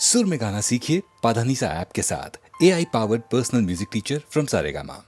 सुर में गाना सीखिए पाधानीसा ऐप के साथ। AI powered personal music teacher from Saregama.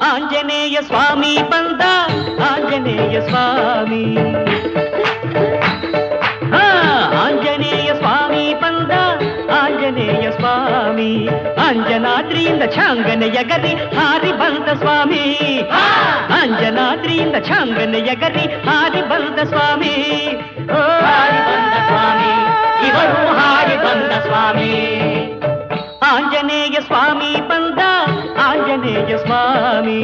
Anjaneya Swamy ಬಂದ ಆಂಜನೇಯ ಸ್ವಾಮಿ ಆಂಜನೇಯ ಸ್ವಾಮಿ ಬಂದ ಆಂಜನೇಯ ಸ್ವಾಮಿ ಅಂಜನಾದ್ರಿಯಿಂದ ಛಾಂಗನ ಎಗರಿ ಹಾರಿ ಬಂದ ಸ್ವಾಮಿ ಅಂಜನಾದ್ರಿಯಿಂದ ಛಾಂಗನ ಎಗರಿ ಹಾರಿ ಬಂದ ಸ್ವಾಮಿ ಹಾರಿ ಬಂದ ಸ್ವಾಮಿ ಇವರು ಹಾರಿ ಬಂದ ಸ್ವಾಮಿ ಆಂಜನೇಯ ಸ್ವಾಮಿ ಬಂದ ಆಂಜನೇಯ ಸ್ವಾಮಿ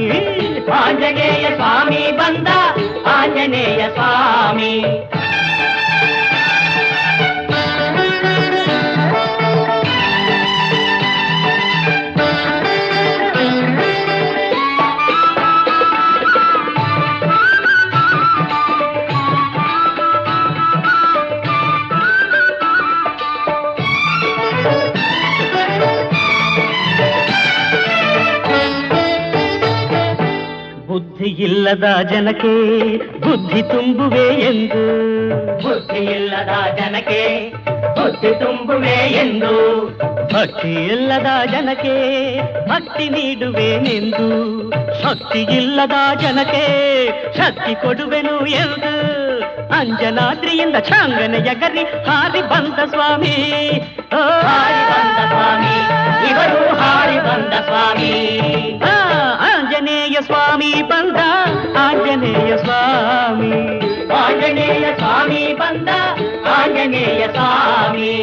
ಆಂಜನೇಯ ಸ್ವಾಮಿ ಬಂದ ಆಂಜನೇಯ ಸ್ವಾಮಿ ಬುದ್ಧಿ ಇಲ್ಲದ ಜನಕ್ಕೆ ಬುದ್ಧಿ ತುಂಬುವೆ ಎಂದು ಬುದ್ಧಿ ಇಲ್ಲದ ಜನಕ್ಕೆ ಬುದ್ಧಿ ತುಂಬುವೆ ಎಂದು ಭಕ್ತಿ ಇಲ್ಲದ ಜನಕ್ಕೆ ಭಕ್ತಿ ನೀಡುವೆನೆಂದು ಶಕ್ತಿ ಇಲ್ಲದ ಜನಕ್ಕೆ ಶಕ್ತಿ ಕೊಡುವೆನು ಎಂದು ಅಂಜನಾದ್ರಿಯಿಂದ ಛಾಂಗನ ಎಗರಿ ಹಾರಿ ಬಂದ ಸ್ವಾಮಿ ಹಾರಿ ಬಂದ ಸ್ವಾಮಿ ಇವರು ಹಾರಿ ಬಂದ ಸ್ವಾಮಿ ಆಂಜನೇಯ ಸ್ವಾಮಿ ಬಂದ ಆಂಜನೇಯ ಸ್ವಾಮಿ ಆಂಜನೇಯ ಸ್ವಾಮಿ ಬಂದ ಆಂಜನೇಯ ಸ್ವಾಮಿ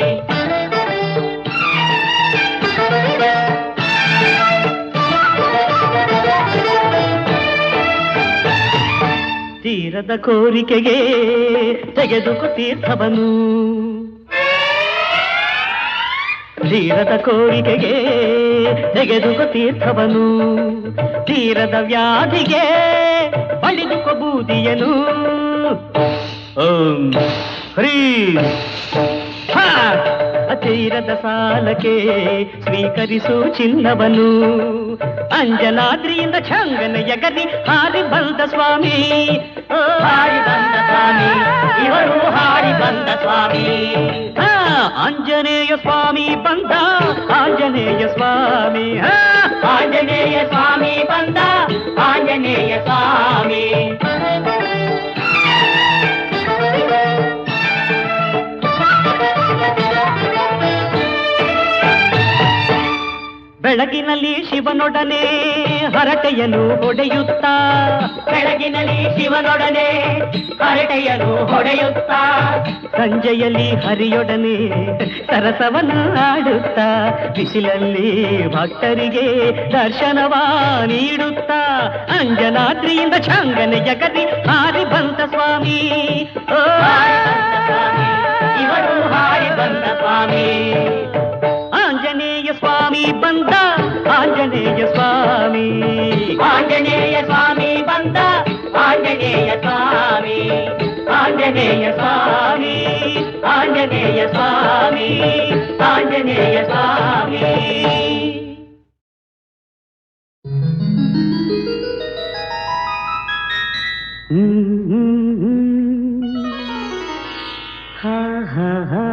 ತೀರದ ಕೋರಿಕೆಗೆ ತೆಗೆದುಕೋ ತೀರ್ಥವನು ತೀರದ ಕೋರಿಕೆಗೆ ತೆಗೆದುಕೋ ತೀರ್ಥವನು ತೀರದ ವ್ಯಾಧಿಗೆ ಬಳಿದುಕೋ ಬೂದಿಯನು ಓಂ ಹ್ರೀ ತೀರದ ಸಾಲಕ್ಕೆ ಸ್ವೀಕರಿಸು ಚಿನ್ನವನು ಅಂಜನಾದ್ರಿಯಿಂದ ಛಾಂಗನ ಎಗರಿ ಹಾರಿ ಬಂದ ಸ್ವಾಮಿ ಹಾರಿ ಬಂದ ಸ್ವಾಮಿ ಇವರು ಹಾರಿ ಬಂದ ಸ್ವಾಮಿ ಆಂಜನೇಯ ಸ್ವಾಮಿ ಬಂದ ಆಂಜನೇಯ ಸ್ವಾಮಿ ಆಂಜನೇಯ ಸ್ವಾಮಿ ಬಂದ ಆಂಜನೇಯ ಸ್ವಾಮಿ ಬೆಳಗಿನಲ್ಲಿ ಶಿವನೊಡನೆ ಹರಟೆಯನ್ನು ಹೊಡೆಯುತ್ತಾ ಬೆಳಗಿನಲ್ಲಿ ಶಿವನೊಡನೆ ಹರಟೆಯನ್ನು ಹೊಡೆಯುತ್ತಾ ಸಂಜೆಯಲ್ಲಿ ಹರಿಯೊಡನೆ ಸರಸವನ್ನು ಆಡುತ್ತಾ ಬಿಸಿಲಲ್ಲಿ ಭಕ್ತರಿಗೆ ದರ್ಶನವ ನೀಡುತ್ತಾ ಅಂಜನಾದ್ರಿಯಿಂದ ಛಾಂಗನ ಎಗರಿ ಹಾರಿ ಬಂದ ಸ್ವಾಮಿ ಇವರು ಹಾರಿ ಬಂದ ಸ್ವಾಮಿ ಆಂಜನೇಯ ಸ್ವಾಮಿ ಬಂದ ಆಂಜನೇಯ ಸ್ವಾಮಿ ಆಂಜನೇಯ ಸ್ವಾಮಿ ಬಂದ ಆಂಜನೇಯ ಸ್ವಾಮಿ ಆಂಜನೇಯ ಸ್ವಾಮಿ ಆಂಜನೇಯ ಸ್ವಾಮಿ ಆಂಜನೇಯ ಸ್ವಾಮಿ ಹಾ ಹಾ ಹಾ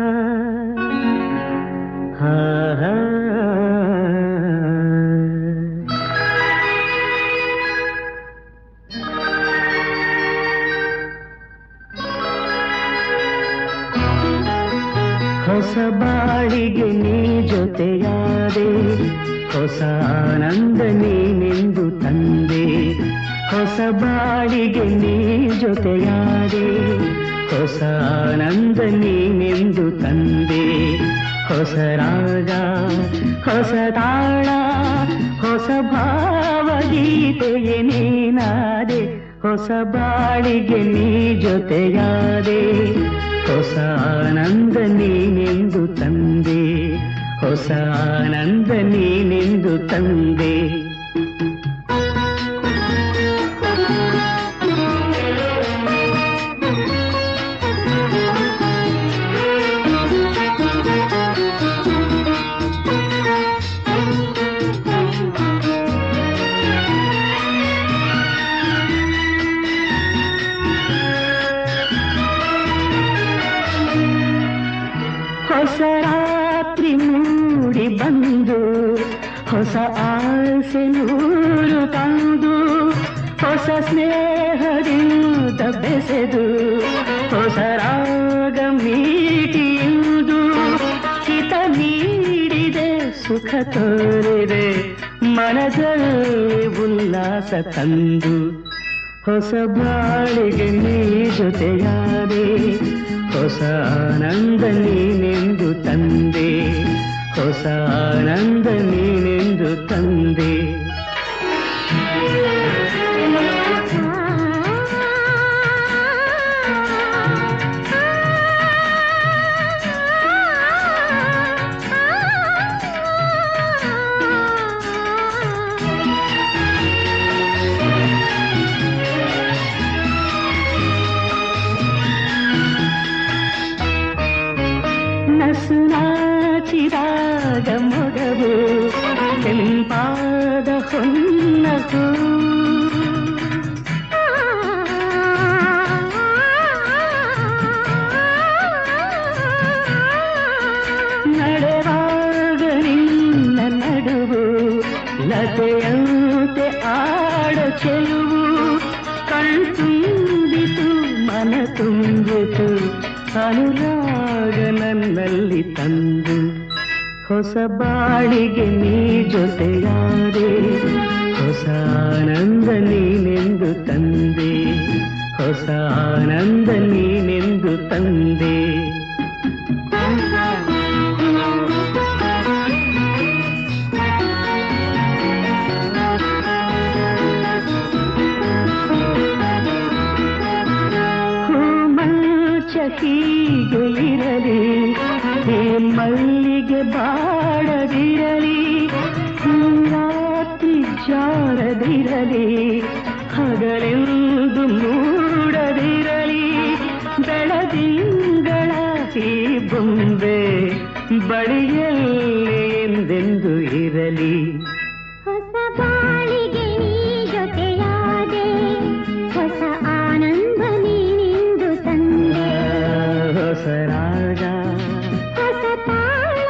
ಹೊಸ ಬಾಳಿಗೆ ನೀ ಜೊತೆಯಾದೆ ಹೊಸ ಆನಂದ ನೀನೆಂದು ತಂದೆ ಹೊಸ ಬಾಳಿಗೆ ನೀ ಜೊತೆಯಾದೆ ಹೊಸ ಆನಂದ ನೀನೆಂದು ತಂದೆ ಹೊಸ ರಾಗ ಹೊಸ ತಾಳ ಹೊಸ ಭಾವಗೀತೆಯೇ ನೀನಾದೆ, ಹೊಸ ಬಾಳಿಗೆ ನೀ ಜೊತೆಯಾದೆ, ಹೊಸ ಆನಂದ ನೀನೆಂದು ತಂದೆ, ಹೊಸ ಆನಂದ ನೀನೆಂದು ತಂದೆ. ಹೊಸ ರಾತ್ರಿ ಮೂಡಿ ಬಂದು, ಹೊಸ ಆಸೆ ನೂರು ತಂದು, ಹೊಸ ಸ್ನೇಹದಿಂದ ಬೆಸೆದು, ಹೊಸ ರಾಗ ಮೀಟಿಯುವುದು, ಹಿತ ನೀಡಿದೆ ಸುಖ ತೋರಿದೆ, ಮನದಲ್ಲಿ ಉಲ್ಲಾಸ ತಂದು, ಹೊಸ ಬಾಳಿಗೆ ನೀ ಜೊತೆಯಾದೆ, ಹೊಸ ಆನಂದ ನೀನೆಂದು ತಂದೆ, ಹೊಸ ಆನಂದ ನೀನೆಂದು ತಂದೆ. ನಸು ನಾಚಿದಾಗ ಮೊಗವು ಕೆಂಪಾದ ಹೊನ್ನಸು, ನಡೆವಾಗ ನಿನ್ನ ನಡುವು ಲತೆಯಂತೆ ಆಡ ಚೆಲುವು, ಕಣ್ತುಂಬಿತು ಮನ ತುಂಬಿತು, ಅನುರಾಗ ನನ್ನಲ್ಲಿ ತಂದು, ಹೊಸ ಬಾಳಿಗೆ ನೀ ಜೊತೆಯಾದೆ, ಹೊಸ ಆನಂದ ನೀನೆಂದು ತಂದೆ, ಹೊಸ ಆನಂದ ನೀನೆಂದು ತಂದೆ. ಹೀಗೆ ಇರಲಿ, ಹೇ ಮಲ್ಲಿಗೆ ಬಾಡದಿರಲಿ, ರಾತ್ರಿ ಜಾರದಿರಲಿ, ಹಗಲೆಂದು ಮೂಡದಿರಲಿ, ಬೆಳದಿಂಗಳ ಈ ಬೊಂಬೆ ಬಳಿಯಲ್ಲಿ ಎಂದೆಂದು ಇರಲಿ. ಹೊಸ ಬಾಳಿಗೆ ನೀ ಜೊತೆಯಾದೆ, ಹೊಸ ಆನಂದ ನೀನೆಂದು ತಂದೆ, ಹೊಸ ರಾಗ ಹೊಸ ತಾಳ,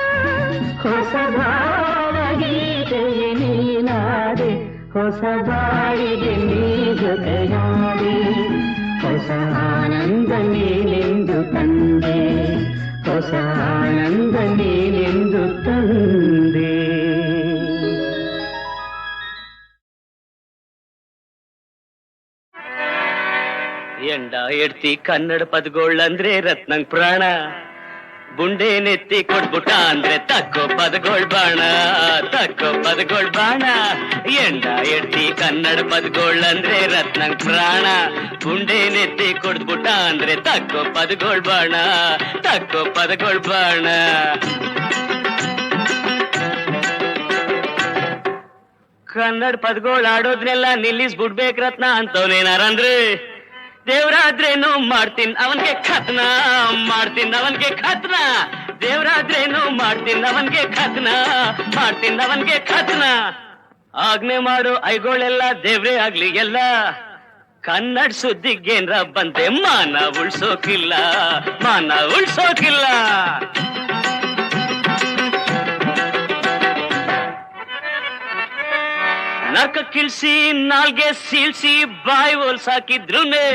ಹೊಸ ಭಾವಗೀತೆಯೇ ನೀನಾದೆ, ಹೊಸ ಬಾಳಿಗೆ ನೀ ಜೊತೆಯಾದೆ, ಹೊಸ ಆನಂದ ನೀನೆಂದು ತಂದೆ, ಹೊಸ ಆನಂದ ನೀನೆಂದು ತಂದೆ. ಎಂಡ ಎಡ್ತಿ ಕನ್ನಡ ಪದಗಳಂದ್ರೆ ರತ್ನಂಗ್ ಪ್ರಾಣ, ಬುಂಡೆ ನೆತ್ತಿ ಕೊಟ್ಬಿಟ್ಟ ಅಂದ್ರೆ ತಕ್ಕೋ ಪದಗಳ್ ಬಾಣ, ತಕ್ಕೋ ಪದಗಳ್ ಬಾಣ. ಎಂಡ ಎಡ್ತಿ ಕನ್ನಡ ಪದಗಳಂದ್ರೆ ರತ್ನಂಗ್ ಪ್ರಾಣ, ಬುಂಡೆ ನೆತ್ತಿ ಕೊಟ್ಬಿಟ್ಟ ಅಂದ್ರೆ ತಕ್ಕೋ ಪದಗಳ್ ಬಾಣ, ತಕ್ಕೋ ಪದಗಳ್ ಬಾಣ. ಕನ್ನಡ ಪದಗಳು ಆಡೋದ್ನೆಲ್ಲ ನಿಲ್ಲಿಸ್ಬಿಡ್ಬೇಕ್ ರತ್ನ ಅಂತವನೇನಾರಂದ್ರೆ, ದೇವ್ರಾದ್ರೇನು ಮಾಡ್ತೀನಿ ಅವನ್ಗೆ ಖತ್ನ, ಮಾಡ್ತೀನಿ ಅವನ್ಗೆ ಖತ್ನ, ದೇವ್ರಾದ್ರೇನು ಮಾಡ್ತೀನಿ ಅವನ್ಗೆ ಖತ್ನ, ಮಾಡ್ತೀನಿ ಅವನ್ಗೆ ಖತ್ನ. ಆಜ್ಞೆ ಮಾಡೋ ಐಗೋಳೆಲ್ಲ ದೇವ್ರೇ ಆಗ್ಲಿ ಎಲ್ಲ, ಕನ್ನಡ ಸುದ್ದಿಗೇನ್ರ ಬಂದೆ ಮಾನ ಉಳ್ಸೋಕಿಲ್ಲ, ಮಾನ ಉಳ್ಸೋಕಿಲ್ಲ. ನರ್ಕ ಕಿಲ್ಸಿ ನಾಲ್ಗೆ ಸೀಳ್ಸಿ ಬಾಯಿ ಹೋಲ್ಸಾಕಿದ್ರುನೆ,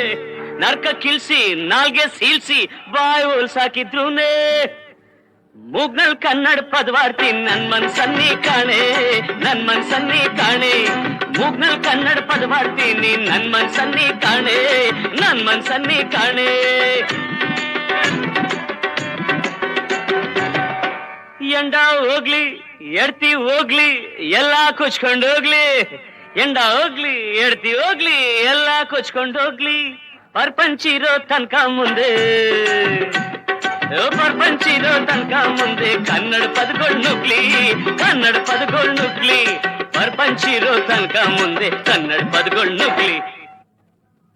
ನರ್ಕ ಕಿಲ್ಸಿ ನಾಲ್ಗೆ ಸೀಳ್ಸಿ ಬಾಯಿ ಹೋಲ್ಸಾಕಿದ್ರುನೆ, ಮೂಗ್ನಲ್ ಕನ್ನಡ ಪದವಾರ್ತಿ ನನ್ ಮನ್ಸನ್ನಿ ಕಾಣೆ, ನನ್ ಮನ್ಸನ್ನಿ ಕಾಣೆ, ಮೂಗ್ನಲ್ ಕನ್ನಡ ಪದವಾರ್ತೀನಿ ನನ್ ಮನ್ಸನ್ನಿ ಕಾಣೆ, ನನ್ ಮನ್ಸನ್ನಿ ಕಾಣೆ. ಎಂಡ ಹೋಗ್ಲಿ ಎಡ್ತಿ ಹೋಗ್ಲಿ ಎಲ್ಲ ಕೊಚ್ಕೊಂಡು ಹೋಗ್ಲಿ, ಎಂಡ ಹೋಗ್ಲಿ ಎಡ್ತಿ ಹೋಗ್ಲಿ ಎಲ್ಲ ಕೊಚ್ಕೊಂಡು ಹೋಗ್ಲಿ, ಪರ್ಪಂಚಿರೋ ತನಕ ಮುಂದೆ, ಪರ್ಪಂಚಿರೋ ತನಕ ಮುಂದೆ ಕನ್ನಡ ಪದಗಳು ನುಗ್ಲಿ, ಕನ್ನಡ ಪದಗಳು ನುಗ್ಲಿ, ಪರ್ಪಂಚಿರೋ ತನಕ ಮುಂದೆ ಕನ್ನಡ ಪದಗಳು ನುಗ್ಲಿ.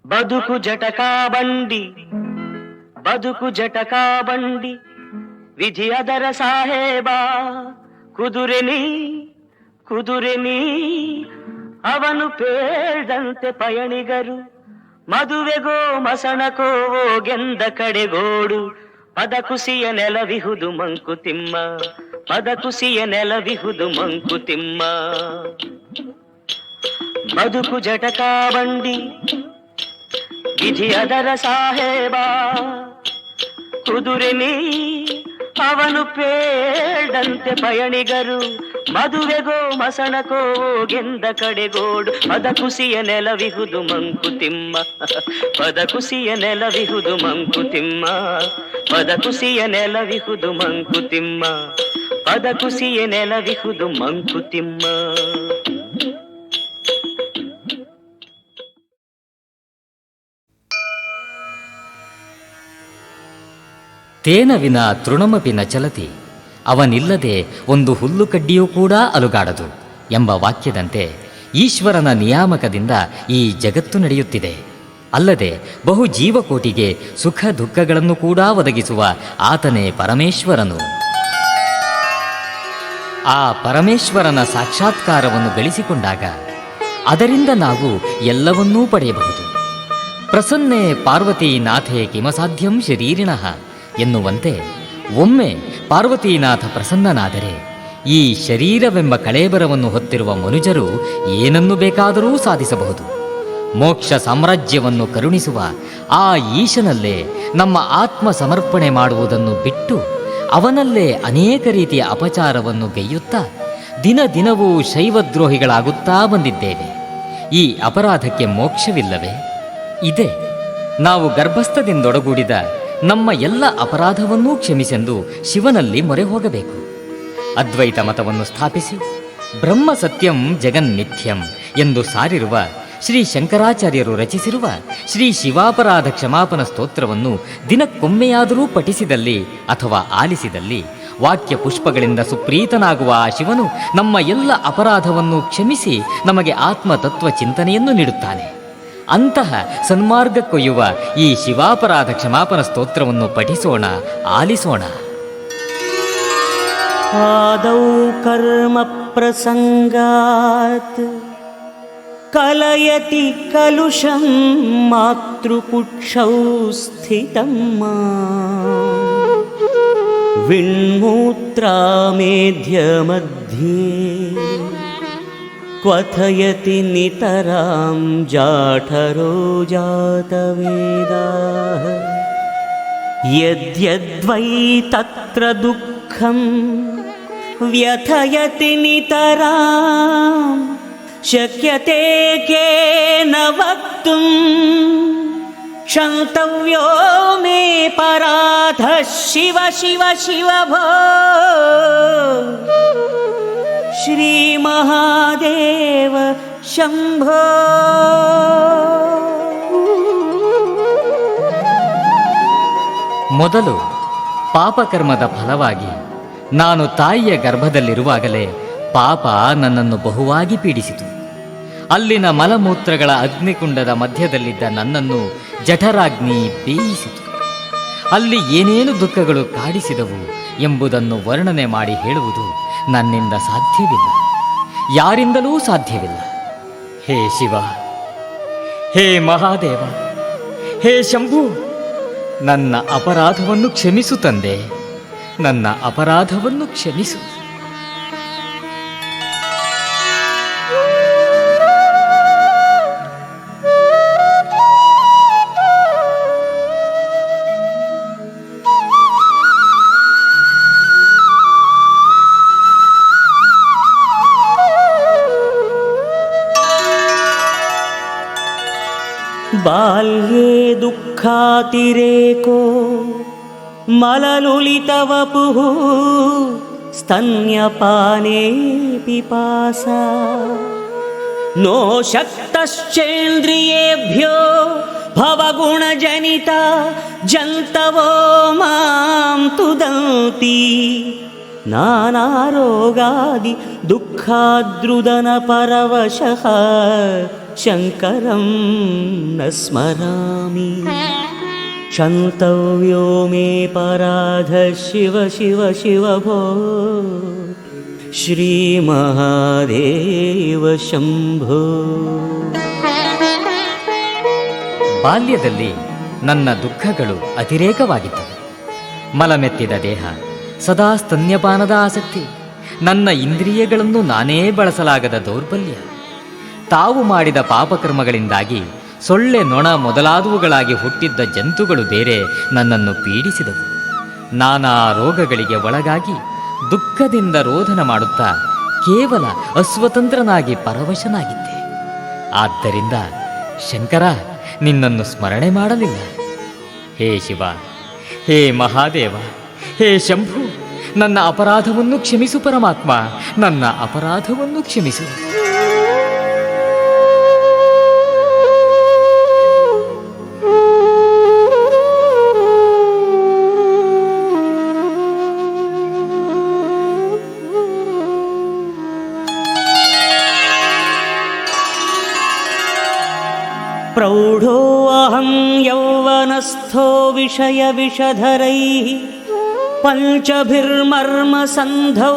ಬದುಕು ಜಟಕಾ ಬಂಡಿ, ಬದುಕು ಜಟಕಾ ಬಂಡಿ, ವಿಧಿ ಅದರ ಸಾಹೇಬ, ಕುದುರೆನಿ ಕುದುರೆನಿ ಅವನು ಪೇಳ್ದಂತೆ ಪಯಣಿಗರು, ಮದುವೆಗೋ ಮಸಣಕೋ ಗೆಂದ ಕಡೆಗೋಡು, ಪದ ಕುಸಿಯ ನೆಲವಿಹುದು ಮಂಕುತಿಮ್ಮ, ಪದ ಕುಸಿಯ ನೆಲವಿಹುದು ಮಂಕುತಿಮ್ಮ. ಬದುಕು ಜಟಕಾ ಬಂಡಿ, ವಿಧಿ ಅದರ ಸಾಹೇಬ, ಕುದುರೆನಿ ಅವನು ಪೇಳ್ದಂತೆ ಪಯಣಿಗರು, ಮದುವೆಗೋ ಮಸಣಕೋ ಗೆಂದ ಕಡೆಗೋಡು, ಪದ ಕುಸಿಯ ನೆಲವಿಹುದು ಮಂಕುತಿಮ್ಮ, ಪದ ಕುಸಿಯ ನೆಲವಿಹುದು ಮಂಕುತಿಮ್ಮ, ಪದ ಕುಸಿಯ ನೆಲವಿಹುದು ಮಂಕುತಿಮ್ಮ, ಪದ ಕುಸಿಯ ನೆಲವಿಹುದು ಮಂಕುತಿಮ್ಮ. ತೇನ ವಿನ ತೃಣಮಪಿ ನ ಚಲತಿ, ಅವನಿಲ್ಲದೆ ಒಂದು ಹುಲ್ಲು ಕಡ್ಡಿಯೂ ಕೂಡ ಅಲುಗಾಡದು ಎಂಬ ವಾಕ್ಯದಂತೆ ಈಶ್ವರನ ನಿಯಾಮಕದಿಂದ ಈ ಜಗತ್ತು ನಡೆಯುತ್ತಿದೆ. ಅಲ್ಲದೆ ಬಹು ಜೀವಕೋಟಿಗೆ ಸುಖ ದುಃಖಗಳನ್ನು ಕೂಡ ಒದಗಿಸುವ ಆತನೇ ಪರಮೇಶ್ವರನು. ಆ ಪರಮೇಶ್ವರನ ಸಾಕ್ಷಾತ್ಕಾರವನ್ನು ಗಳಿಸಿಕೊಂಡಾಗ ಅದರಿಂದ ನಾವು ಎಲ್ಲವನ್ನೂ ಪಡೆಯಬಹುದು. ಪ್ರಸನ್ನೆ ಪಾರ್ವತೀನಾಥೇ ಕಿಮಸಾಧ್ಯಂ ಶರೀರಿಣಃ ಎನ್ನುವಂತೆ ಒಮ್ಮೆ ಪಾರ್ವತೀನಾಥ ಪ್ರಸನ್ನನಾದರೆ ಈ ಶರೀರವೆಂಬ ಕಳೇಬರವನ್ನು ಹೊತ್ತಿರುವ ಮನುಜರು ಏನನ್ನು ಬೇಕಾದರೂ ಸಾಧಿಸಬಹುದು. ಮೋಕ್ಷ ಸಾಮ್ರಾಜ್ಯವನ್ನು ಕರುಣಿಸುವ ಆ ಈಶನಲ್ಲೇ ನಮ್ಮ ಆತ್ಮ ಸಮರ್ಪಣೆ ಮಾಡುವುದನ್ನು ಬಿಟ್ಟು ಅವನಲ್ಲೇ ಅನೇಕ ರೀತಿಯ ಅಪಚಾರವನ್ನು ಗೈಯುತ್ತಾ ದಿನ ದಿನವೂ ಶೈವದ್ರೋಹಿಗಳಾಗುತ್ತಾ ಬಂದಿದ್ದೇವೆ. ಈ ಅಪರಾಧಕ್ಕೆ ಮೋಕ್ಷವಿಲ್ಲವೇ? ಇದೆ. ನಾವು ಗರ್ಭಸ್ಥದಿಂದೊಡಗೂಡಿದ ನಮ್ಮ ಎಲ್ಲ ಅಪರಾಧವನ್ನೂ ಕ್ಷಮಿಸೆಂದು ಶಿವನಲ್ಲಿ ಮೊರೆ ಹೋಗಬೇಕು. ಅದ್ವೈತ ಮತವನ್ನು ಸ್ಥಾಪಿಸಿ ಬ್ರಹ್ಮ ಸತ್ಯಂ ಜಗನ್ಮಿಥ್ಯಂ ಎಂದು ಸಾರಿರುವ ಶ್ರೀ ಶಂಕರಾಚಾರ್ಯರು ರಚಿಸಿರುವ ಶ್ರೀ ಶಿವಾಪರಾಧ ಕ್ಷಮಾಪನ ಸ್ತೋತ್ರವನ್ನು ದಿನಕ್ಕೊಮ್ಮೆಯಾದರೂ ಪಠಿಸಿದಲ್ಲಿ ಅಥವಾ ಆಲಿಸಿದಲ್ಲಿ ವಾಕ್ಯ ಪುಷ್ಪಗಳಿಂದ ಸುಪ್ರೀತನಾಗುವ ಆ ಶಿವನು ನಮ್ಮ ಎಲ್ಲ ಅಪರಾಧವನ್ನು ಕ್ಷಮಿಸಿ ನಮಗೆ ಆತ್ಮತತ್ವ ಚಿಂತನೆಯನ್ನು ನೀಡುತ್ತಾನೆ. ಅಂತಹ ಸನ್ಮಾರ್ಗಕ್ಕೊಯ್ಯುವ ಈ ಶಿವಾಪರಾಧ ಕ್ಷಮಾಪನ ಸ್ತೋತ್ರವನ್ನು ಪಠಿಸೋಣ, ಆಲಿಸೋಣ. ಆದೌ ಕರ್ಮ ಪ್ರಸಂಗಾತ್ ಕಲಯತಿ ಕಲುಷಂ ಮಾತೃಕುಕ್ಷೌ ಸ್ಥಿತಂ ವಿಣ್ಮೂತ್ರಾಮೇಧ್ಯ ಮಧ್ಯೆ ಕ್ವಥಯತಿ ನಿತರಾಂ ಜಾಠರೋ ಜಾತವೇದಾಃ ಯದ್ಯದ್ವೈ ತತ್ರ ದುಃಖಂ ವ್ಯಥಯತಿ ನಿತರಾಂ ಶಕ್ಯತೆ ಕೇನ ವಕ್ತುಂ ಕ್ಷಂತವ್ಯೋ ಮೇ ಪರಾಧ ಶಿವ ಶಿವ ಶಿವ ಭೋ ಶ್ರೀ ಮಹಾದೇವ ಶಂಭೋ. ಮೊದಲು ಪಾಪಕರ್ಮದ ಫಲವಾಗಿ ನಾನು ತಾಯಿಯ ಗರ್ಭದಲ್ಲಿರುವಾಗಲೇ ಪಾಪ ನನ್ನನ್ನು ಬಹುವಾಗಿ ಪೀಡಿಸಿತು. ಅಲ್ಲಿನ ಮಲಮೂತ್ರಗಳ ಅಗ್ನಿಕುಂಡದ ಮಧ್ಯದಲ್ಲಿದ್ದ ನನ್ನನ್ನು ಜಠರಾಗ್ನಿ ಬೇಯಿಸಿತು. ಅಲ್ಲಿ ಏನೇನು ದುಃಖಗಳು ಕಾಡಿಸಿದವು ಎಂಬುದನ್ನು ವರ್ಣನೆ ಮಾಡಿ ಹೇಳುವುದು ನನ್ನಿಂದ ಸಾಧ್ಯವಿಲ್ಲ, ಯಾರಿಂದಲೂ ಸಾಧ್ಯವಿಲ್ಲ. ಹೇ ಶಿವ, ಹೇ ಮಹಾದೇವ, ಹೇ ಶಂಭು, ನನ್ನ ಅಪರಾಧವನ್ನು ಕ್ಷಮಿಸು ತಂದೆ, ನನ್ನ ಅಪರಾಧವನ್ನು ಕ್ಷಮಿಸು. ಬಾಲ್ಯೇ ದುಃಖಾತಿರೇಕೋ ಮಲಲುಲಿತವಪುಃ ಸ್ತನ್ಯಪಾನೇ ಪಿಪಾಸಾ नो शक्तश्चेन्द्रियेभ्यो भवगुणजनिता जन्तवो मां तुदन्ति नानारोगादि दुःखाद्रुदनपरवशः शङ्करं न स्मरामि क्षन्तव्यो मे पराध शिव शिव शिव भो ಶ್ರೀ ಮಹಾದೇವ ಶಂಭೋ. ಬಾಲ್ಯದಲ್ಲಿ ನನ್ನ ದುಃಖಗಳು ಅತಿರೇಕವಾಗಿದ್ದವು. ಮಲಮೆತ್ತಿದ ದೇಹ, ಸದಾ ಸ್ತನ್ಯಪಾನದ ಆಸಕ್ತಿ, ನನ್ನ ಇಂದ್ರಿಯಗಳನ್ನು ನಾನೇ ಬಳಸಲಾಗದ ದೌರ್ಬಲ್ಯ, ತಾವು ಮಾಡಿದ ಪಾಪಕರ್ಮಗಳಿಂದಾಗಿ ಸೊಳ್ಳೆ, ನೊಣ ಮೊದಲಾದವುಗಳಾಗಿ ಹುಟ್ಟಿದ್ದ ಜಂತುಗಳು ಬೇರೆ ನನ್ನನ್ನು ಪೀಡಿಸಿದವು. ನಾನಾ ರೋಗಗಳಿಗೆ ಒಳಗಾಗಿ ದುಃಖದಿಂದ ರೋಧನ ಮಾಡುತ್ತಾ ಕೇವಲ ಅಸ್ವತಂತ್ರನಾಗಿ ಪರವಶನಾಗಿದ್ದೆ. ಆದ್ದರಿಂದ ಶಂಕರ, ನಿನ್ನನ್ನು ಸ್ಮರಣೆ ಮಾಡಲಿಲ್ಲ. ಹೇ ಶಿವ, ಹೇ ಮಹಾದೇವ, ಹೇ ಶಂಭು, ನನ್ನ ಅಪರಾಧವನ್ನು ಕ್ಷಮಿಸು ಪರಮಾತ್ಮ, ನನ್ನ ಅಪರಾಧವನ್ನು ಕ್ಷಮಿಸು. ಪ್ರೌಢೋ ಅಹಂ ಯೌವನಸ್ಥೋ ವಿಷಯ ವಿಷಧರೈಃ ಪಂಚಭಿರ್ಮರ್ಮಸಂಧೌ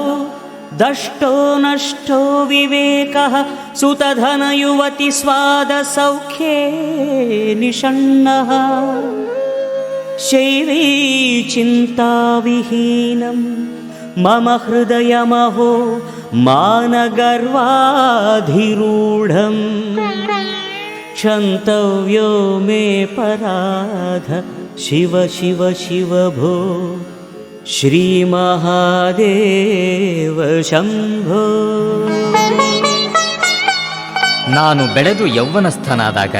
ದಷ್ಟೋ ನಷ್ಟೋ ವಿವೇಕಃ ಸುತಧನ ಯುವತಿ ಸ್ವಾದ ಸೌಖ್ಯೇ ನಿಷಣ್ಣಃ ಶೈವೀ ಚಿಂತಾವಿಹೀನಂ ಮಮ ಹೃದಯಮಹೋ ಮಾನಗರ್ವಾಧಿರೂಢಂ क्षन्तव्यो मे पराध शिव शिव शिव भो ಶ್ರೀಮಹಾದೇವ ಶಂಭೋ. ನಾನು ಬೆಳೆದು ಯೌವನಸ್ಥನಾದಾಗ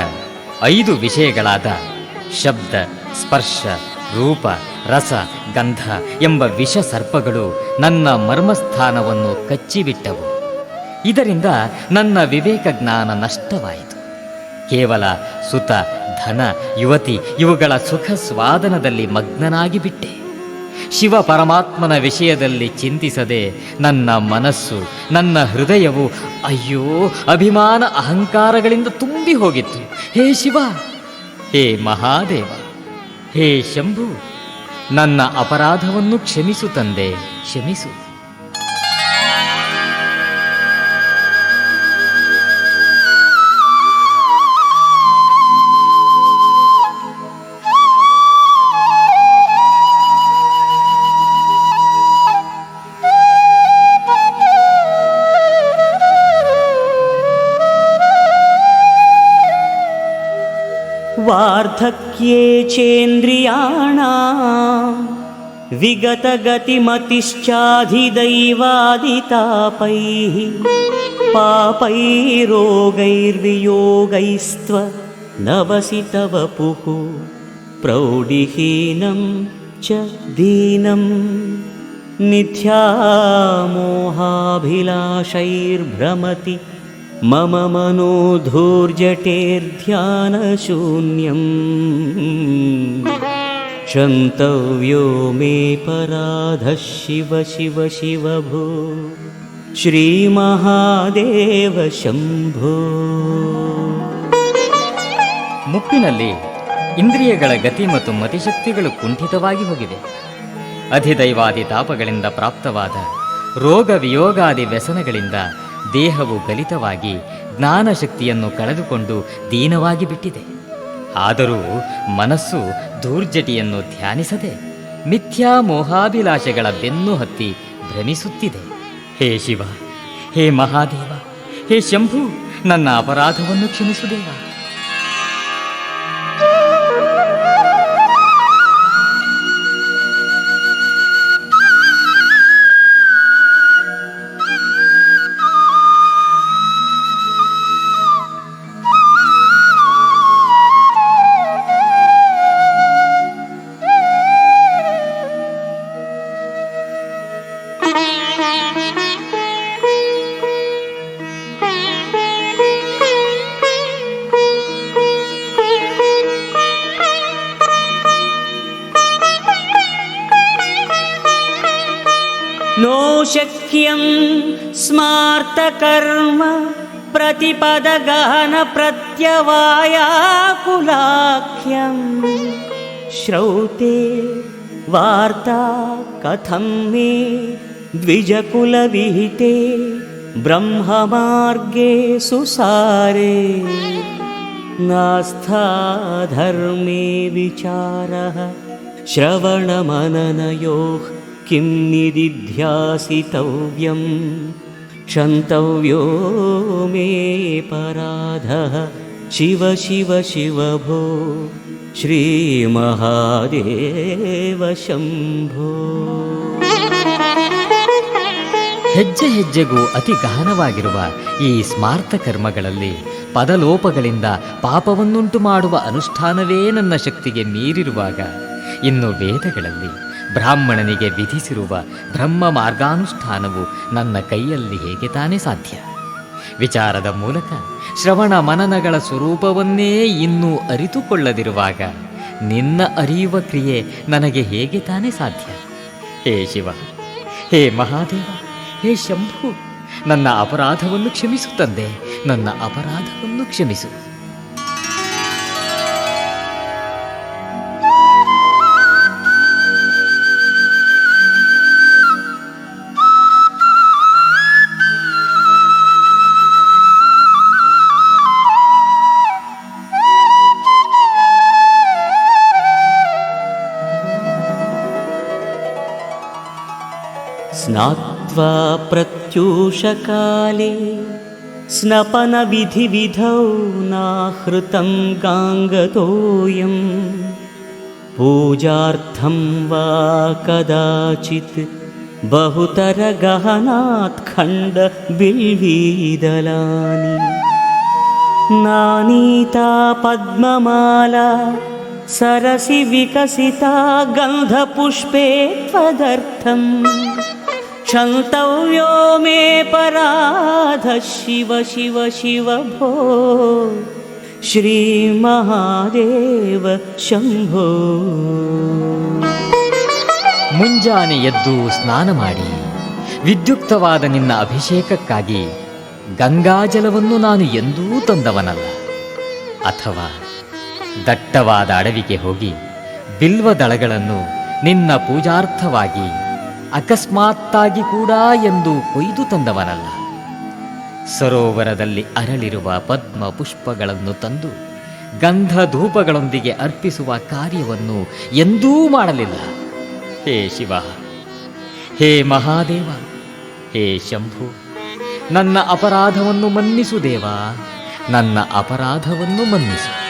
5 ವಿಷಯಗಳಾದ ಶಬ್ದ, ಸ್ಪರ್ಶ, ರೂಪ, ರಸ, ಗಂಧ ಎಂಬ ವಿಷ ಸರ್ಪಗಳು ನನ್ನ ಮರ್ಮಸ್ಥಾನವನ್ನು ಕಚ್ಚಿಬಿಟ್ಟವು. ಇದರಿಂದ ನನ್ನ ವಿವೇಕ ಜ್ಞಾನ ನಷ್ಟವಾಯಿತು. ಕೇವಲ ಸುತ, ಧನ, ಯುವತಿ ಇವುಗಳ ಸುಖ ಸ್ವಾದನದಲ್ಲಿ ಮಗ್ನನಾಗಿ ಬಿಟ್ಟೆ. ಶಿವ ಪರಮಾತ್ಮನ ವಿಷಯದಲ್ಲಿ ಚಿಂತಿಸದೆ ನನ್ನ ಮನಸ್ಸು, ನನ್ನ ಹೃದಯವು ಅಯ್ಯೋ ಅಭಿಮಾನ ಅಹಂಕಾರಗಳಿಂದ ತುಂಬಿ ಹೋಗಿತ್ತು. ಹೇ ಶಿವ, ಹೇ ಮಹಾದೇವ, ಹೇ ಶಂಭು, ನನ್ನ ಅಪರಾಧವನ್ನು ಕ್ಷಮಿಸು ತಂದೆ, ಕ್ಷಮಿಸು. ವಾರ್ಧಕ್ಯೇ ಚೇಂದ್ರಿಯಾಣಾಂ ವಿಗತಗತಿಮತಿಶ್ಚಾಧಿದೈವಾದಿತಾಪೈಃ ಪಾಪೈರೋಗೈರ್ವಿಯೋಗೈಸ್ತ್ವ ನವಸಿ ತವ ಪುಃ ಪ್ರೌಢಿಹೀನಂ ಚ ದೀನಂ ಮಿಥ್ಯಾಮೋಹಾಭಿಲಾಷೈರ್ಭ್ರಮತಿ ಮಮ ಮನೋ ಧೂರ್ಜಟೇರ್ಧ್ಯಾನಶೂನ್ಯಂ क्षन्तव्यो मे पराधः शिव शिव शिव भो ಶ್ರೀಮಹಾದೇವ ಶಂಭೋ. ಮುಪ್ಪಿನಲ್ಲಿ ಇಂದ್ರಿಯಗಳ ಗತಿ ಮತ್ತು ಮತಿಶಕ್ತಿಗಳು ಕುಂಠಿತವಾಗಿ ಹೋಗಿವೆ. ಅಧಿದೈವಾದಿ ತಾಪಗಳಿಂದ ಪ್ರಾಪ್ತವಾದ ರೋಗ ವಿಯೋಗಾದಿ ವ್ಯಸನಗಳಿಂದ ದೇಹವು ಗಲಿತವಾಗಿ ಜ್ಞಾನಶಕ್ತಿಯನ್ನು ಕಳೆದುಕೊಂಡು ದೀನವಾಗಿ ಬಿಟ್ಟಿದೆ. ಆದರೂ ಮನಸ್ಸು ಧೂರ್ಜಟಿಯನ್ನು ಧ್ಯಾನಿಸದೆ ಮಿಥ್ಯಾ ಮೋಹಾಭಿಲಾಷೆಗಳ ಬೆನ್ನು ಹತ್ತಿ ಭ್ರಮಿಸುತ್ತಿದೆ. ಹೇ ಶಿವ, ಹೇ ಮಹಾದೇವ, ಹೇ ಶಂಭು, ನನ್ನ ಅಪರಾಧವನ್ನು ಕ್ಷಮಿಸು ದೇವ. ಶಕ್ಯಂ ಸ್ಮಾರ್ತಕರ್ಮ ಪ್ರತಿಪದಗಹನ ಪ್ರತ್ಯವಾಯಾಕುಲಾಖ್ಯಂ ಶ್ರೌತೆ ವಾರ್ತಾ ಕಥಂ ಮೇ ದ್ವಿಜಕುಲವಿಹಿತೆ ಬ್ರಹ್ಮಮಾರ್ಗೇ ಸುಸಾರೆ ನಾಸ್ಥಾ ಧರ್ಮೇ ವಿಚಾರಃ ಶ್ರವಣಮನನಯೋಃ ಕಿಂ ನಿದಿಧ್ಯಾಸಿತವ್ಯಂ ಕ್ಷಂತವ್ಯೋ ಮೇ ಪರಾಧಃ ಶಿವ ಶಿವ ಶಿವ ಭೋ ಶ್ರೀ ಮಹಾದೇವ ಶಂಭೋ. ಹೆಜ್ಜೆ ಹೆಜ್ಜೆಗೂ ಅತಿ ಗಹನವಾಗಿರುವ ಈ ಸ್ಮಾರ್ಥ ಕರ್ಮಗಳಲ್ಲಿ ಪದಲೋಪಗಳಿಂದ ಪಾಪವನ್ನುಂಟು ಮಾಡುವ ಅನುಷ್ಠಾನವೇ ನನ್ನ ಶಕ್ತಿಗೆ ಮೀರಿರುವಾಗ ಇನ್ನು ವೇದಗಳಲ್ಲಿ ಬ್ರಾಹ್ಮಣನಿಗೆ ವಿಧಿಸಿರುವ ಬ್ರಹ್ಮ ಮಾರ್ಗಾನುಷ್ಠಾನವು ನನ್ನ ಕೈಯಲ್ಲಿ ಹೇಗೆ ತಾನೇ ಸಾಧ್ಯ? ವಿಚಾರದ ಮೂಲಕ ಶ್ರವಣ ಮನನಗಳ ಸ್ವರೂಪವನ್ನೇ ಇನ್ನೂ ಅರಿತುಕೊಳ್ಳದಿರುವಾಗ ನಿನ್ನ ಅರಿಯುವ ಕ್ರಿಯೆ ನನಗೆ ಹೇಗೆ ತಾನೇ ಸಾಧ್ಯ? ಹೇ ಶಿವ, ಹೇ ಮಹಾದೇವ, ಹೇ ಶಂಭು, ನನ್ನ ಅಪರಾಧವನ್ನು ಕ್ಷಮಿಸು ತಂದೆ, ನನ್ನ ಅಪರಾಧವನ್ನು ಕ್ಷಮಿಸು. ಸ್ನಾತ್ವಾ ಪ್ರತ್ಯೂಷಕಾಲೇ ಸ್ನಪನ ವಿಧಿವಿಧೌ ನಾಹೃತಂ ಗಾಂಗತೋಯಂ ಪೂಜಾರ್ಥಂ ವಾ ಕದಾಚಿತ್ ಬಹುತರ ಗಹನಾತ್ ಖಂಡ ಬಿಲ್ವೀದಲಾನಿ ನಾನೀತಾ ಪದ್ಮಮಾಲಾ ಸರಸಿ ವಿಕಸಿತಾ ಗಂಧಪುಷ್ಪೇ ತ್ವದರ್ಥಂ ಕ್ಷಂತವ್ಯೋ ಮೇ ಪರಾಧ ಶಿವ ಶಿವ ಶಿವ ಭೋ ಶ್ರೀ ಮಹಾದೇವ ಶಂಭೋ. ಮುಂಜಾನೆ ಎದ್ದು ಸ್ನಾನ ಮಾಡಿ ವಿದ್ಯುಕ್ತವಾದ ನಿನ್ನ ಅಭಿಷೇಕಕ್ಕಾಗಿ ಗಂಗಾಜಲವನ್ನು ನಾನು ಎಂದೂ ತಂದವನಲ್ಲ. ಅಥವಾ ದಟ್ಟವಾದ ಅಡವಿಗೆ ಹೋಗಿ ಬಿಲ್ವದಳಗಳನ್ನು ನಿನ್ನ ಪೂಜಾರ್ಥವಾಗಿ ಅಕಸ್ಮಾತ್ತಾಗಿ ಕೂಡ ಎಂದು ಕೊಯ್ದು ತಂದವನಲ್ಲ. ಸರೋವರದಲ್ಲಿ ಅರಳಿರುವ ಪದ್ಮ ಪುಷ್ಪಗಳನ್ನು ತಂದು ಗಂಧ ಧೂಪಗಳೊಂದಿಗೆ ಅರ್ಪಿಸುವ ಕಾರ್ಯವನ್ನು ಎಂದೂ ಮಾಡಲಿಲ್ಲ. ಹೇ ಶಿವ, ಹೇ ಮಹಾದೇವ, ಹೇ ಶಂಭು, ನನ್ನ ಅಪರಾಧವನ್ನು ಮನ್ನಿಸು ದೇವ, ನನ್ನ ಅಪರಾಧವನ್ನು ಮನ್ನಿಸು.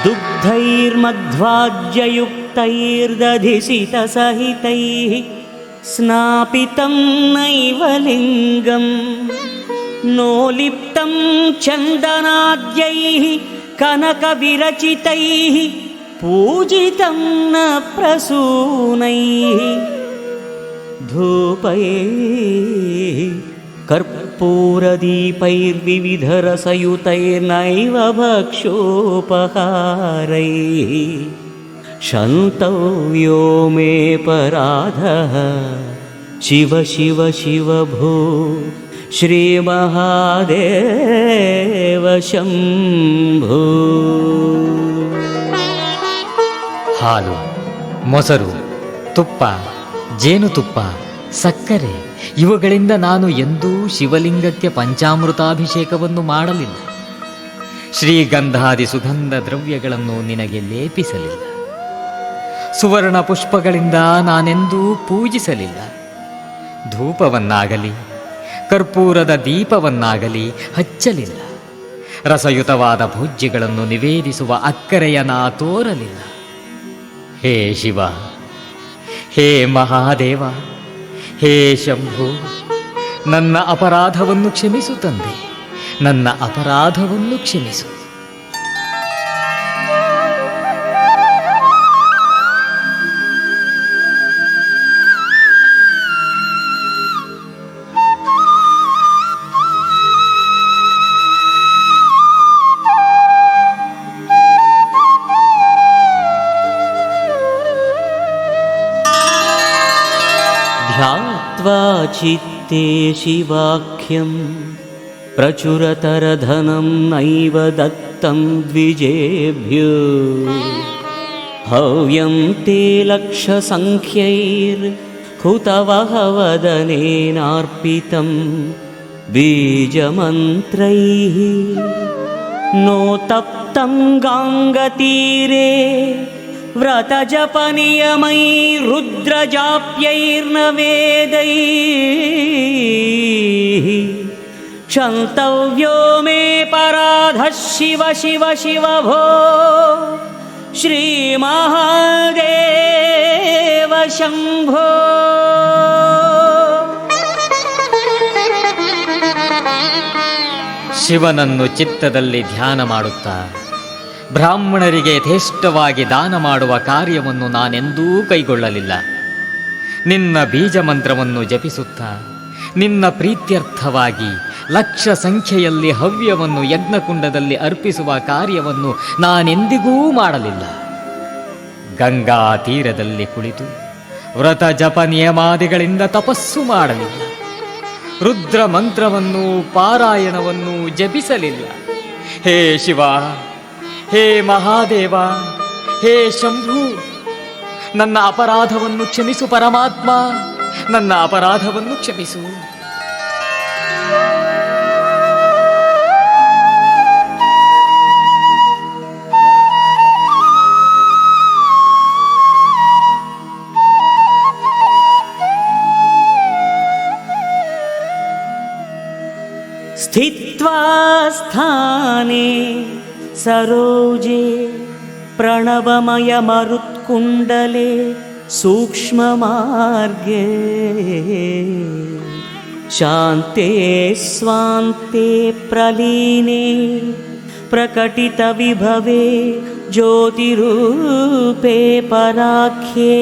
दुग्धैर्मध्वाज्ययुक्तैर्दधिसितसहितैः स्नापितं नैव लिङ्गं नोलिप्तं चन्दनाद्यैः कनकविरचितैः पूजितं न प्रसूनैः धूपैः कर्पूरदीपैर्विविधरसयुतैर्नैव भक्षोपहारैः क्षन्तव्यो मे पराधः शिव शिव शिव भो श्रीमहादेव शम्भो. ಹಾಲು, ಮೊಸರು, ತುಪ್ಪ, ಜೇನುತುಪ್ಪ, ಸಕ್ಕರೆ ಇವುಗಳಿಂದ ನಾನು ಎಂದೂ ಶಿವಲಿಂಗಕ್ಕೆ ಪಂಚಾಮೃತಾಭಿಷೇಕವನ್ನು ಮಾಡಲಿಲ್ಲ. ಶ್ರೀಗಂಧಾದಿ ಸುಗಂಧ ದ್ರವ್ಯಗಳನ್ನು ನಿನಗೆ ಲೇಪಿಸಲಿಲ್ಲ. ಸುವರ್ಣ ಪುಷ್ಪಗಳಿಂದ ನಾನೆಂದೂ ಪೂಜಿಸಲಿಲ್ಲ. ಧೂಪವನ್ನಾಗಲಿ ಕರ್ಪೂರದ ದೀಪವನ್ನಾಗಲಿ ಹಚ್ಚಲಿಲ್ಲ. ರಸಯುತವಾದ ಭೋಜ್ಯಗಳನ್ನು ನಿವೇದಿಸುವ ಅಕ್ಕರೆಯ ನಾ ತೋರಲಿಲ್ಲ. ಹೇ ಶಿವ, ಹೇ ಮಹಾದೇವ, ಹೇ ಶಂಭು, ನನ್ನ ಅಪರಾಧವನ್ನು ಕ್ಷಮಿಸು ತಂದೆ, ನನ್ನ ಅಪರಾಧವನ್ನು ಕ್ಷಮಿಸು. ध्यात्वा चित्ते शिवाख्यं प्रचुरतरधनं नैव दत्तं द्विजेभ्यो हव्यं ते लक्षसङ्ख्यैर्हुतवहवदनेनार्पितं बीजमन्त्रैः नोतप्तं गाङ्गतीरे व्रतजपनियमैरुद्रजाप्यैर्न वेदैः क्षन्तव्यो मे पराधः शिव शिव शिव भो श्रीमहादेव शम्भो. ಶಿವನನ್ನು ಚಿತ್ತದಲ್ಲಿ ಧ್ಯಾನ ಮಾಡುತ್ತಾ ಬ್ರಾಹ್ಮಣರಿಗೆ ಯಥೇಷ್ಟವಾಗಿ ದಾನ ಮಾಡುವ ಕಾರ್ಯವನ್ನು ನಾನೆಂದೂ ಕೈಗೊಳ್ಳಲಿಲ್ಲ. ನಿನ್ನ ಬೀಜ ಮಂತ್ರವನ್ನು ಜಪಿಸುತ್ತಾ ನಿನ್ನ ಪ್ರೀತ್ಯರ್ಥವಾಗಿ ಲಕ್ಷ ಸಂಖ್ಯೆಯಲ್ಲಿ ಹವ್ಯವನ್ನು ಯಜ್ಞಕುಂಡದಲ್ಲಿ ಅರ್ಪಿಸುವ ಕಾರ್ಯವನ್ನು ನಾನೆಂದಿಗೂ ಮಾಡಲಿಲ್ಲ. ಗಂಗಾ ತೀರದಲ್ಲಿ ಕುಳಿತು ವ್ರತ ಜಪ ನಿಯಮಾದಿಗಳಿಂದ ತಪಸ್ಸು ಮಾಡಲಿಲ್ಲ. ರುದ್ರ ಮಂತ್ರವನ್ನು ಪಾರಾಯಣವನ್ನು ಜಪಿಸಲಿಲ್ಲ. ಹೇ ಶಿವ, ಹೇ ಮಹಾದೇವ, ಹೇ ಶಂಭು, ನನ್ನ ಅಪರಾಧವನ್ನು ಕ್ಷಮಿಸು ಪರಮಾತ್ಮ, ನನ್ನ ಅಪರಾಧವನ್ನು ಕ್ಷಮಿಸು. स्थित्वा स्थाने सरोजे प्रणवमयमरुत्कुण्डले सूक्ष्ममार्गे शान्ते स्वान्ते प्रलीने प्रकटितविभवे ज्योतिरूपे पराख्ये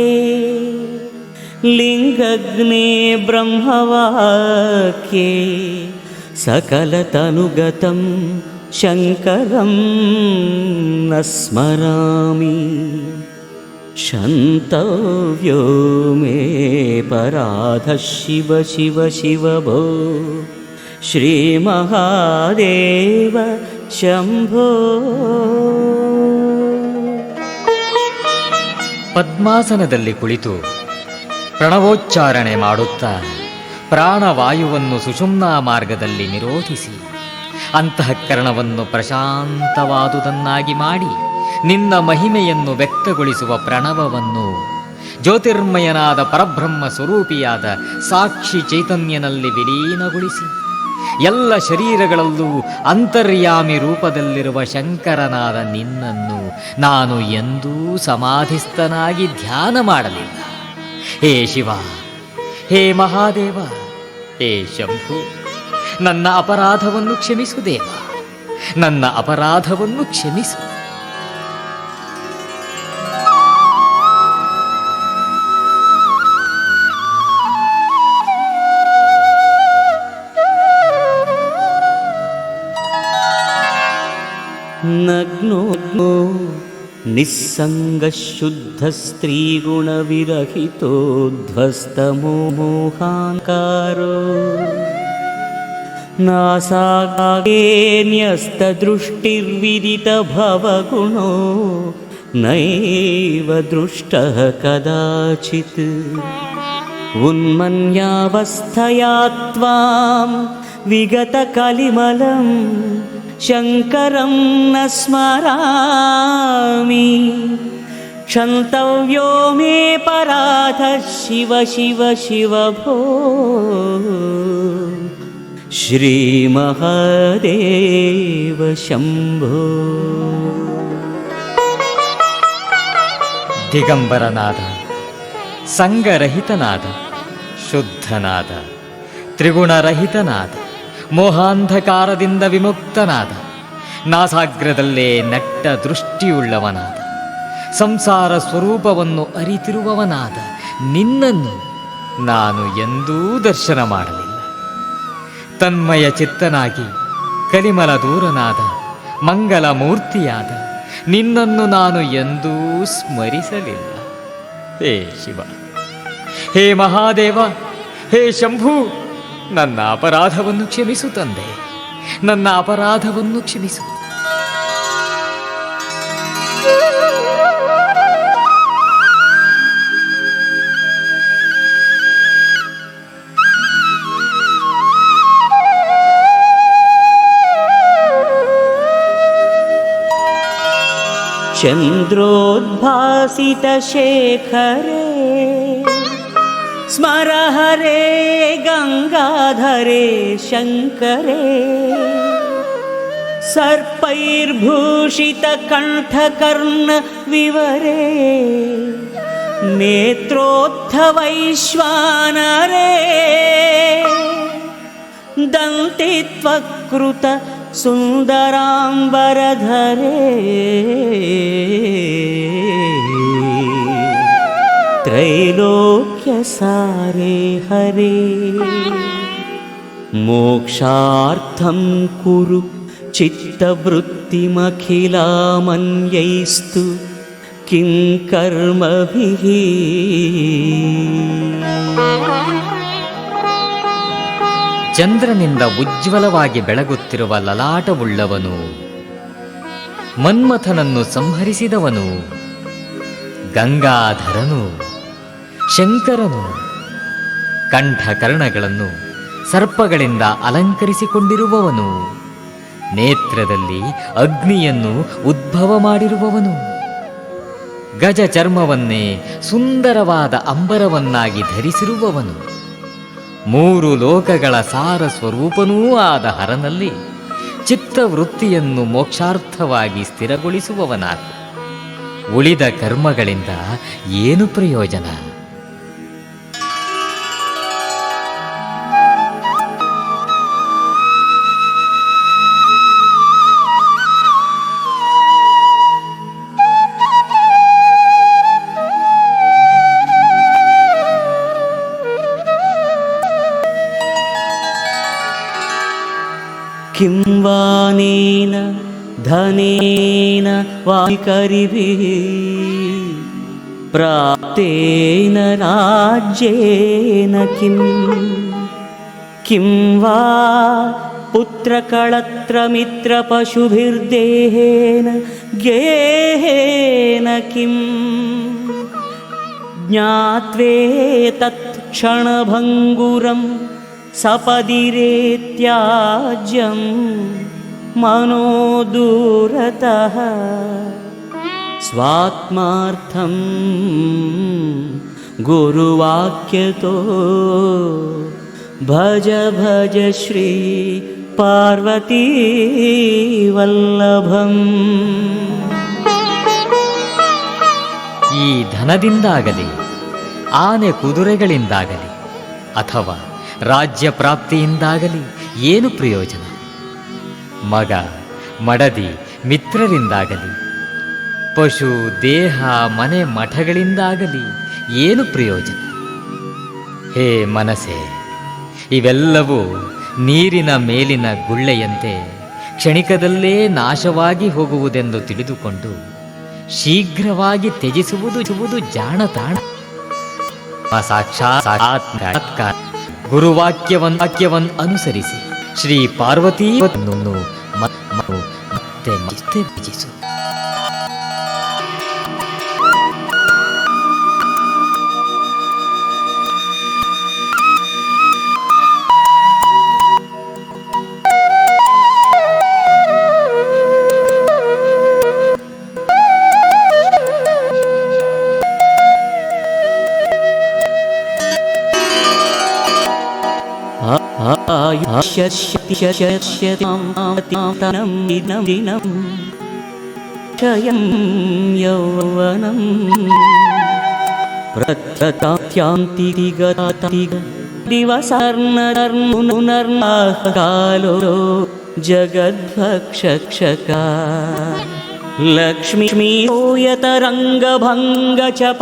लिङ्गग्ने ब्रह्मवाक्ये सकलतनुगतं शङ्करं न स्मरामि क्षन्तव्यो मे पराधः शिव शिव शिव भो श्रीमहादेव शम्भो. ಪದ್ಮಾಸನದಲ್ಲಿ ಕುಳಿತು ಪ್ರಣವೋಚ್ಚಾರಣೆ ಮಾಡುತ್ತಾ ಪ್ರಾಣವಾಯುವನ್ನು ಸುಷುಮ್ನಾ ಮಾರ್ಗದಲ್ಲಿ ನಿರೋಧಿಸಿ ಅಂತಃಕರಣವನ್ನು ಪ್ರಶಾಂತವಾದುದನ್ನಾಗಿ ಮಾಡಿ ನಿನ್ನ ಮಹಿಮೆಯನ್ನು ವ್ಯಕ್ತಗೊಳಿಸುವ ಪ್ರಣವವನ್ನು ಜ್ಯೋತಿರ್ಮಯನಾದ ಪರಬ್ರಹ್ಮ ಸ್ವರೂಪಿಯಾದ ಸಾಕ್ಷಿ ಚೈತನ್ಯನಲ್ಲಿ ವಿಲೀನಗೊಳಿಸಿ ಎಲ್ಲ ಶರೀರಗಳಲ್ಲೂ ಅಂತರ್ಯಾಮಿ ರೂಪದಲ್ಲಿರುವ ಶಂಕರನಾದ ನಿನ್ನನ್ನು ನಾನು ಎಂದೂ ಸಮಾಧಿಸ್ಥನಾಗಿ ಧ್ಯಾನ ಮಾಡಲಿಲ್ಲ. ಹೇ ಶಿವ, ಹೇ ಮಹಾದೇವ, ಹೇ ಶಂಭು, ನನ್ನ ಅಪರಾಧವನ್ನು ಕ್ಷಮಿಸು ದೇವ, ನನ್ನ ಅಪರಾಧವನ್ನು ಕ್ಷಮಿಸು. नग्नो निस्सङ्गशुद्धस्त्रीगुणविरहितोध्वस्तमोहाङ्कारो नासागान्यस्तदृष्टिर्विदितभवगुणो नैव दृष्टः कदाचित् उन्मन्यावस्थया त्वां विगतकलिमलं शङ्करं न स्मरामि क्षन्तव्यो मे पराधः शिव शिव शिव भो श्रीमहादेव शम्भो. ದಿಗಂಬರನಾದ, ಸಂಗರಹಿತನಾದ, ಶುದ್ಧನಾದ, ತ್ರಿಗುಣರಹಿತನಾದ, ಮೋಹಾಂಧಕಾರದಿಂದ ವಿಮುಕ್ತನಾದ, ನಾಸಾಗ್ರದಲ್ಲೇ ನಟ್ಟ ದೃಷ್ಟಿಯುಳ್ಳವನಾದ, ಸಂಸಾರ ಸ್ವರೂಪವನ್ನು ಅರಿತಿರುವವನಾದ ನಿನ್ನನ್ನು ನಾನು ಎಂದೂ ದರ್ಶನ ಮಾಡಲಿಲ್ಲ. ತನ್ಮಯ ಚಿತ್ತನಾಗಿ ಕಲಿಮಲ ದೂರನಾದ ಮಂಗಲ ಮೂರ್ತಿಯಾದ ನಿನ್ನನ್ನು ನಾನು ಎಂದೂ ಸ್ಮರಿಸಲಿಲ್ಲ. ಹೇ ಶಿವ, ಹೇ ಮಹಾದೇವ, ಹೇ ಶಂಭು, ನನ್ನ ಅಪರಾಧವನ್ನು ಕ್ಷಮಿಸು ತಂದೆ, ನನ್ನ ಅಪರಾಧವನ್ನು ಕ್ಷಮಿಸು. चन्द्रोद्भासितशेखरे स्मर हरे गङ्गाधरे शङ्करे, सर्पैर्भूषितकण्ठकर्णविवरे नेत्रोत्थवैश्वानरे, दन्तित्वकृत सुन्दराम्बरधरे, त्रैलोक्यसारे हरे, मोक्षार्थं कुरु चित्तवृत्तिमखिलामन्यैस्तु किं कर्मभिः. ಚಂದ್ರನಿಂದ ಉಜ್ವಲವಾಗಿ ಬೆಳಗುತ್ತಿರುವ ಲಲಾಟವುಳ್ಳವನು, ಮನ್ಮಥನನ್ನು ಸಂಹರಿಸಿದವನು, ಗಂಗಾಧರನು, ಶಂಕರನು, ಕಂಠಕರ್ಣಗಳನ್ನು ಸರ್ಪಗಳಿಂದ ಅಲಂಕರಿಸಿಕೊಂಡಿರುವವನು, ನೇತ್ರದಲ್ಲಿ ಅಗ್ನಿಯನ್ನು ಉದ್ಭವ ಮಾಡಿರುವವನು, ಗಜ ಚರ್ಮವನ್ನೇ ಸುಂದರವಾದ ಅಂಬರವನ್ನಾಗಿ ಧರಿಸಿರುವವನು, ಮೂರು ಲೋಕಗಳ ಸಾರ ಸ್ವರೂಪನೂ ಆದ ಹರನಲ್ಲಿ ಚಿತ್ತವೃತ್ತಿಯನ್ನು ಮೋಕ್ಷಾರ್ಥವಾಗಿ ಸ್ಥಿರಗೊಳಿಸುವವನಾದ. ಉಳಿದ ಕರ್ಮಗಳಿಂದ ಏನು ಪ್ರಯೋಜನ? किं वानेन धनेन वाकरिभिः प्राप्तेन राज्येन किं वा पुत्रकळत्रमित्रपशुभिर्देहेन गेहेन किं ज्ञात्वेतत् क्षणभङ्गुरं सपदिरेत्याज्यं मनो दूरतः स्वात्मार्थं गुरुवाक्यतो भज भज श्री पार्वती वल्लभं. ಈ ಧನದಿಂದಾಗಲಿ ಆನೆ ಕುದುರೆಗಳಿಂದಾಗಲಿ ಅಥವಾ ರಾಜ್ಯ ಪ್ರಾಪ್ತಿಯಿಂದಾಗಲಿ ಏನು ಪ್ರಯೋಜನ? ಮಗ ಮಡದಿ ಮಿತ್ರರಿಂದಾಗಲಿ ಪಶು ದೇಹ ಮನೆ ಮಠಗಳಿಂದಾಗಲಿ ಏನು ಪ್ರಯೋಜನ? ಹೇ ಮನಸ್ಸೇ, ಇವೆಲ್ಲವೂ ನೀರಿನ ಮೇಲಿನ ಗುಳ್ಳೆಯಂತೆ ಕ್ಷಣಿಕದಲ್ಲೇ ನಾಶವಾಗಿ ಹೋಗುವುದೆಂದು ತಿಳಿದುಕೊಂಡು ಶೀಘ್ರವಾಗಿ ತ್ಯಜಿಸುವುದು ಜಾಣತಾಣ. ಸಾಕ್ಷಾತ್ಕಾರ ಗುರುವಾಕ್ಯವನ್ನು ಅನುಸರಿಸಿ ಶ್ರೀ ಪಾರ್ವತಿಯನ್ನು ಮತ್ತೆ ಮತ್ತೆ ಭಜಿಸು. क्षयं यौवनं प्रत्यान्तिगतातिग ದಿವಸರ್ನರ್ನರ್ಕಾಲೋ ಜಗದ್ಭಕ್ಷಕ ಲಕ್ಷ್ಮೀ ಯತರಂಗಭಂಗ ಚಪ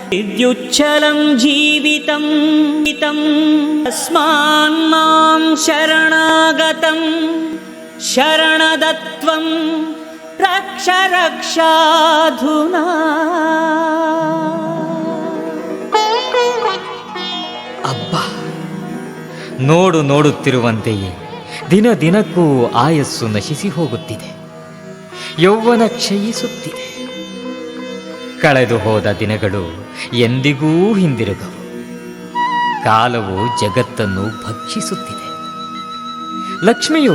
ವಿದ್ಯುಚ್ಛಲಂ ಜೀವಿತಂ ತಸ್ಮಾನ್ಮಾಂ ಶರಣಾಗತಂ ಶರಣದತ್ವಂ ರಕ್ಷ ರಕ್ಷಾಧುನಾ. ಅಬ್ಬಾ, ನೋಡುತ್ತಿರುವಂತೆಯೇ ದಿನ ದಿನಕ್ಕೂ ಆಯಸ್ಸು ನಶಿಸಿ ಹೋಗುತ್ತಿದೆ, ಯೌವನ ಕ್ಷಯಿಸುತ್ತಿದೆ. ಕಳೆದು ಹೋದ ದಿನಗಳು ಎಂದಿಗೂ ಹಿಂದಿರುಗವು. ಕಾಲವು ಜಗತ್ತನ್ನು ಭಕ್ಷಿಸುತ್ತಿದೆ. ಲಕ್ಷ್ಮಿಯು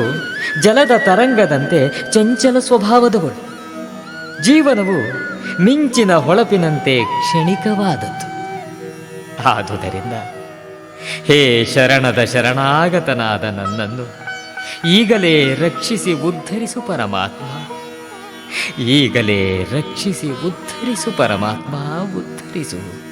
ಜಲದ ತರಂಗದಂತೆ ಚಂಚಲ ಸ್ವಭಾವದವಳು. ಜೀವನವು ಮಿಂಚಿನ ಹೊಳಪಿನಂತೆ ಕ್ಷಣಿಕವಾದದ್ದು. ಆದುದರಿಂದ ಹೇ ಶರಣದ ಶರಣಾಗತನಾದ ನನ್ನನ್ನು ಈಗಲೇ ರಕ್ಷಿಸಿ ಉದ್ಧರಿಸು ಪರಮಾತ್ಮ, ಈಗಲೇ ರಕ್ಷಿಸಿ ಉದ್ಧರಿಸು ಪರಮಾತ್ಮ, ಉದ್ಧರಿಸು.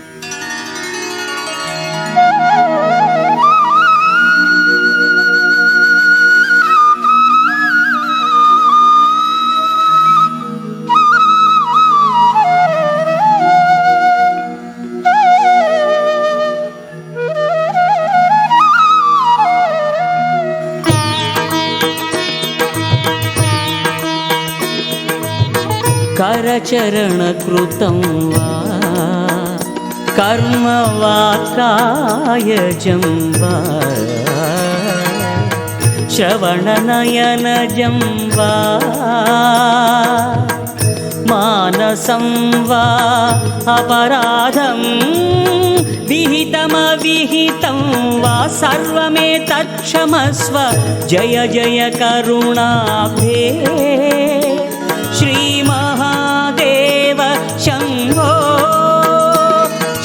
करचरणकृतं वा कर्म वा कायजं वा श्रवणनयनजं वा मानसं वा अपराधं विहितमविहितं वा सर्वमेतत्क्षमस्व. जय जय करुणाब्धे श्री महादेव शंभो,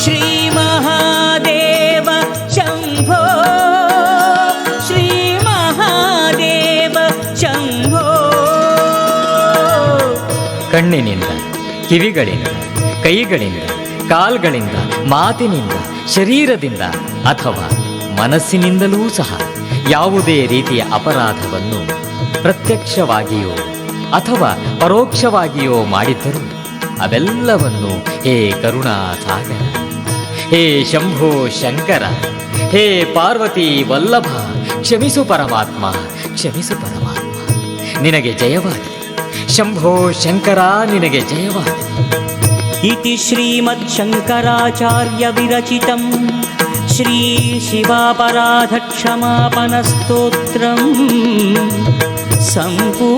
श्री महादेव शंभो, श्री महादेव शंभो. ಕಣ್ಣಿನಿಂದ, ಕಿವಿಗಳಿಂದ, ಕೈಗಳಿಂದ, ಕಾಲ್ಗಳಿಂದ, ಮಾತಿನಿಂದ, ಶರೀರದಿಂದ ಅಥವಾ ಮನಸ್ಸಿನಿಂದಲೂ ಸಹ ಯಾವುದೇ ರೀತಿಯ ಅಪರಾಧವನ್ನು ಪ್ರತ್ಯಕ್ಷವಾಗಿಯೋ ಅಥವಾ ಪರೋಕ್ಷವಾಗಿಯೋ ಮಾಡಿದ್ದರೂ ಅವೆಲ್ಲವನ್ನು ಹೇ ಕರುಣಾ ಸಾಗರ, ಹೇ ಶಂಭೋ ಶಂಕರ, ಹೇ ಪಾರ್ವತಿ ವಲ್ಲಭ, ಕ್ಷಮಿಸು ಪರಮಾತ್ಮ, ಕ್ಷಮಿಸು ಪರಮಾತ್ಮ. ನಿನಗೆ ಜಯವಾಗಲಿ ಶಂಭೋ ಶಂಕರ, ನಿನಗೆ ಜಯವಾಗಲಿ. इति श्रीमच्छंकराचार्य विरचितं श्री शिवापराधक्षमापनस्तोत्रं सम्पूर्णम्.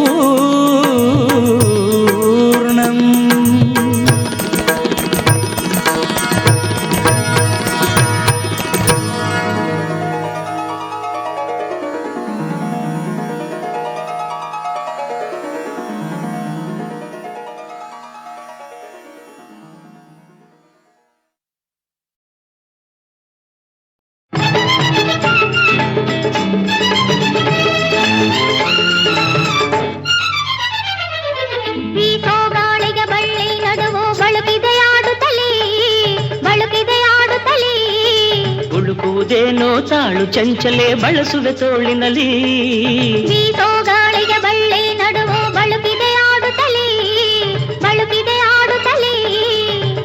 ಉಳುಕುವುದೇನೋ ತಾಳು ಚಂಚಲೆ ಬಳಸುವೆ ತೋಳಿನಲ್ಲಿ. ಗಾಳಿಗೆ ಬಳ್ಳಿ ನಡುವು ಬಳುಕಿದೆ ಆಡುತ್ತಲೇ, ಬಳುಕಿದೆ ಆಡುತ್ತಲೇ.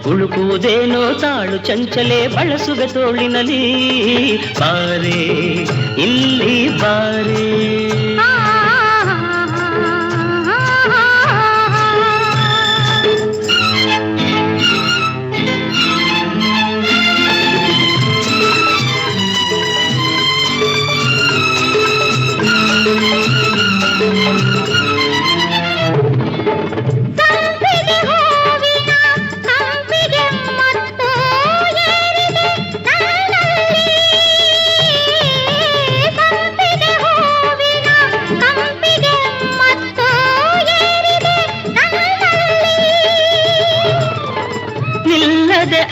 ಉಳುಕುವುದೇನೋ ತಾಳು ಚಂಚಲೆ ಬಳಸುವೆ ತೋಳಿನಲ್ಲಿ. ಬಾರೆ ಇಲ್ಲಿ ಬಾರೆ,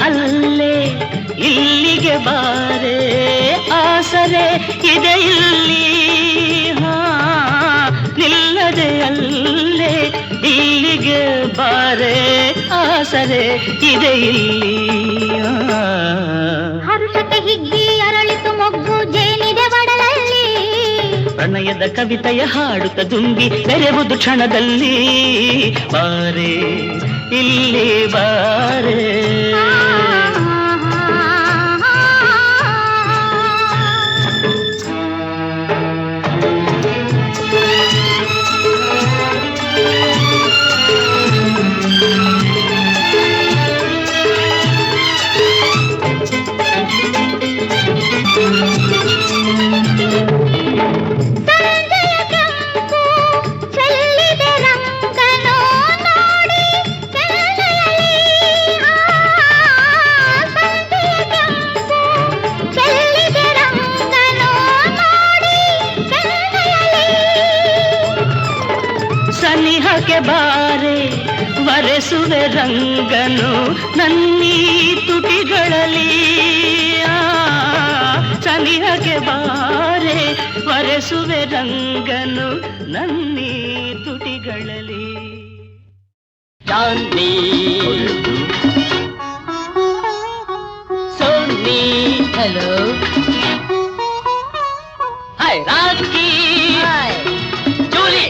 ಅಲ್ಲೇ ಇಲ್ಲಿಗೆ ಬಾರೆ, ಆಸರೆ ಇದೆ ಇಲ್ಲಿ. ನಿಲ್ಲದೆ ಅಲ್ಲೇ ಇಲ್ಲಿಗೆ ಬಾರೆ, ಆಸರೆ ಇದೆ ಇಲ್ಲಿ. ಹರುಷಕ್ಕೆ ಹಿಗ್ಗಿ ಅರಳಿ ಪ್ರಣಯದ ಕವಿತೆಯ ಹಾಡುತ್ತ ದುಂಬಿ ಬೆರೆವುದು ಕ್ಷಣದಲ್ಲಿ ಬಾರೆ ಇಲ್ಲಿ ಬಾರೆ ಸನಿಹಕ್ಕೆ ಬಾರೆ ವರೆಸುವೆ ರಂಗನು ನನ್ನೀ ತುಟಿಗಳಲ್ಲಿ ಸನಿಹಕ್ಕೆ ಬಾರೆ ವರೆಸುವೆ ರಂಗನು ನನ್ನೀ ತುಟಿಗಳಲ್ಲಿ Johnny Sonny hello hi Rocky hi Julie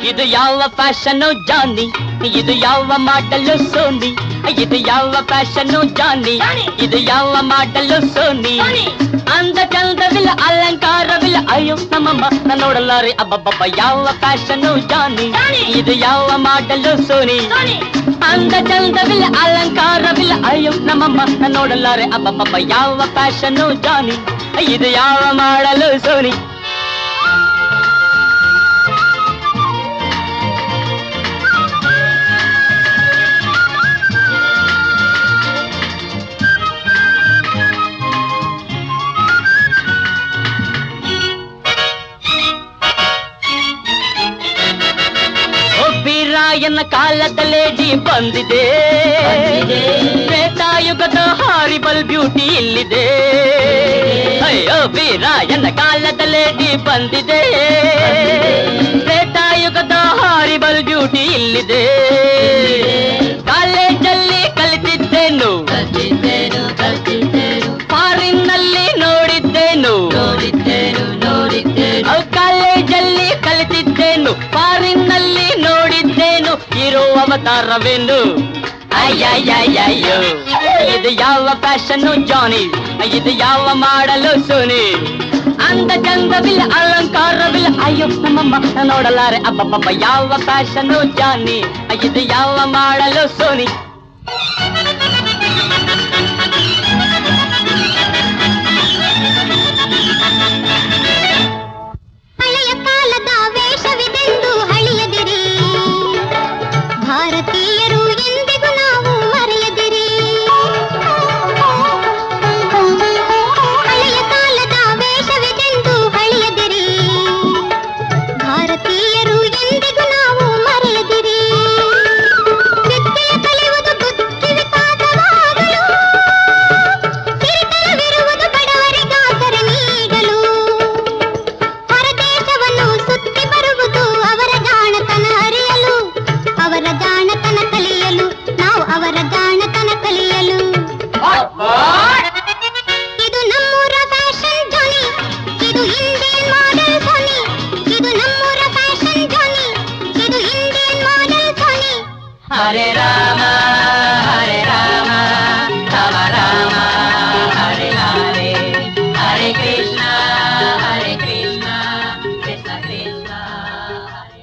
ಇದು ಯಾವ ಫ್ಯಾಷನ್ ಜಾನಿ ಇದು ಯಾವ ಮಾಡಲು ಸೋನಿ ಇದು ಯಾವ ಫ್ಯಾಷನ್ ಜಾನಿ ಇದು ಯಾವ ಮಾಡಲು ಸೋನಿ ಅಂದ ಚಂದವಿಲ್ಲ ಅಲಂಕಾರವಿಲ್ಲ ಅಯ್ಯೋ ನಮ್ಮಮ್ಮ ನೋಡಲಾರೆ ಅಬ್ಬಬ್ಬಬ್ಬ ಯಾವ ಫ್ಯಾಷನ್ ಜಾನಿ ಇದು ಯಾವ ಮಾಡಲು ಸೋನಿ ಅಂದ ಚಂದವಿಲ್ಲ ಅಲಂಕಾರವಿಲ್ಲ ಅಯ್ಯೋ ನಮ್ಮಮ್ಮ ನೋಡಲಾರೆ ಅಬ್ಬಬ್ಬಬ್ಬ ಯಾವ ಫ್ಯಾಷನ್ ಜಾನಿ ಇದು ಯಾವ ಮಾಡಲು ಸೋನಿ ರಾಯನ ಕಾಲದಲ್ಲೇಡಿ ಬಂದಿದೆ ತ್ರೇತಾಯುಗದ ಹಾರಿಬಲ್ ಬ್ಯೂಟಿ ಇಲ್ಲಿದೆ ಅಯ್ಯೋ ರಾಯನ ಕಾಲದಲ್ಲೇಡಿ ಬಂದಿದೆ ತ್ರೇತಾಯುಗದ ಹಾರಿಬಲ್ ಬ್ಯೂಟಿ ಇಲ್ಲಿದೆ ಕಾಲೇಜಲ್ಲಿ ಕಲಿತಿದ್ದೇನು ಫಾರಿನ್ನಲ್ಲಿ ನೋಡಿದ್ದೇನು ಕಾಲೇಜಲ್ಲಿ ಕಲಿತಿದ್ದೇನು ಫಾರಿನ್ನಲ್ಲಿ ನೋಡಿದ್ದೇನು ಇರೋ ಅವತಾರವೇನು ಅಯ್ಯಯ್ಯಯ್ಯೋ ಇದು ಯಾವ ಫ್ಯಾಷನ್ನು ಜಾನಿ ಇದು ಯಾವ ಮಾಡಲು ಸೋನಿ ಅಂದ ಚಂದವಿಲ್ಲ ಅಲಂಕಾರವಿಲ್ಲ ಅಯ್ಯೋ ನಮ್ಮಮ್ಮ ನೋಡಲಾರೆ ಅಬ್ಬಬ್ಬಬ್ಬ ಯಾವ ಫ್ಯಾಷನ್ನು ಜಾನಿ ಇದು ಯಾವ ಮಾಡಲು ಸೋನಿ ಹಳೆಯ ಕಾಲದ ವೇಷವಿದೆಂದು ಹಳಿಯದಿರಿ ಭಾರತೀಯರು ಎಂದಿಗೂ ನಾವು ಮರೆಯದಿರಿ ಹಳೆಯ ಕಾಲದ ವೇಷವಿದೆಂದು ಹಳಿಯದಿರಿ ಭಾರತೀಯರು ಎಂದಿಗೂ ನಾವು ಮರೆಯದಿರಿ ವಿದ್ಯೆಯ ಕಲಿಯುವುದು ಬುದ್ಧಿ ವಿಕಾಸವಾಗಲು ಕಿರಿತನವಿರುವುದು ಬಡವರಿಗಾಸರ ನೀಡಲು ಹೊರದೇಶವನ್ನು ಸುತ್ತಿ ಬರುವುದು ಅವರ ಜಾಣತನ ಅರಿಯಲು ಅವರ ಜಾಣತನ ಕಲಿಯಲು ನಾವು ಅವರ ಜಾಣತನ ಕಲಿಯಲು ಇದು ನಮ್ಮೂರ ಫ್ಯಾಷನ್ ಜಾನಿ ಇದು ಇಂಡಿಯನ್ ಮಾಡೆಲ್ ಸೋನಿ ಇದು ನಮ್ಮೂರ ಫ್ಯಾಷನ್ ಜಾನಿ ಇದು ಇಂಡಿಯನ್ ಮಾಡೆಲ್ ಸೋನಿ ಹರೇ ರಾಮ ರಾಮ ರಾಮ ಹರೇ ಹರೇ ಹರೇ ಕೃಷ್ಣ ಕೃಷ್ಣ ಕೃಷ್ಣ ಹರೇ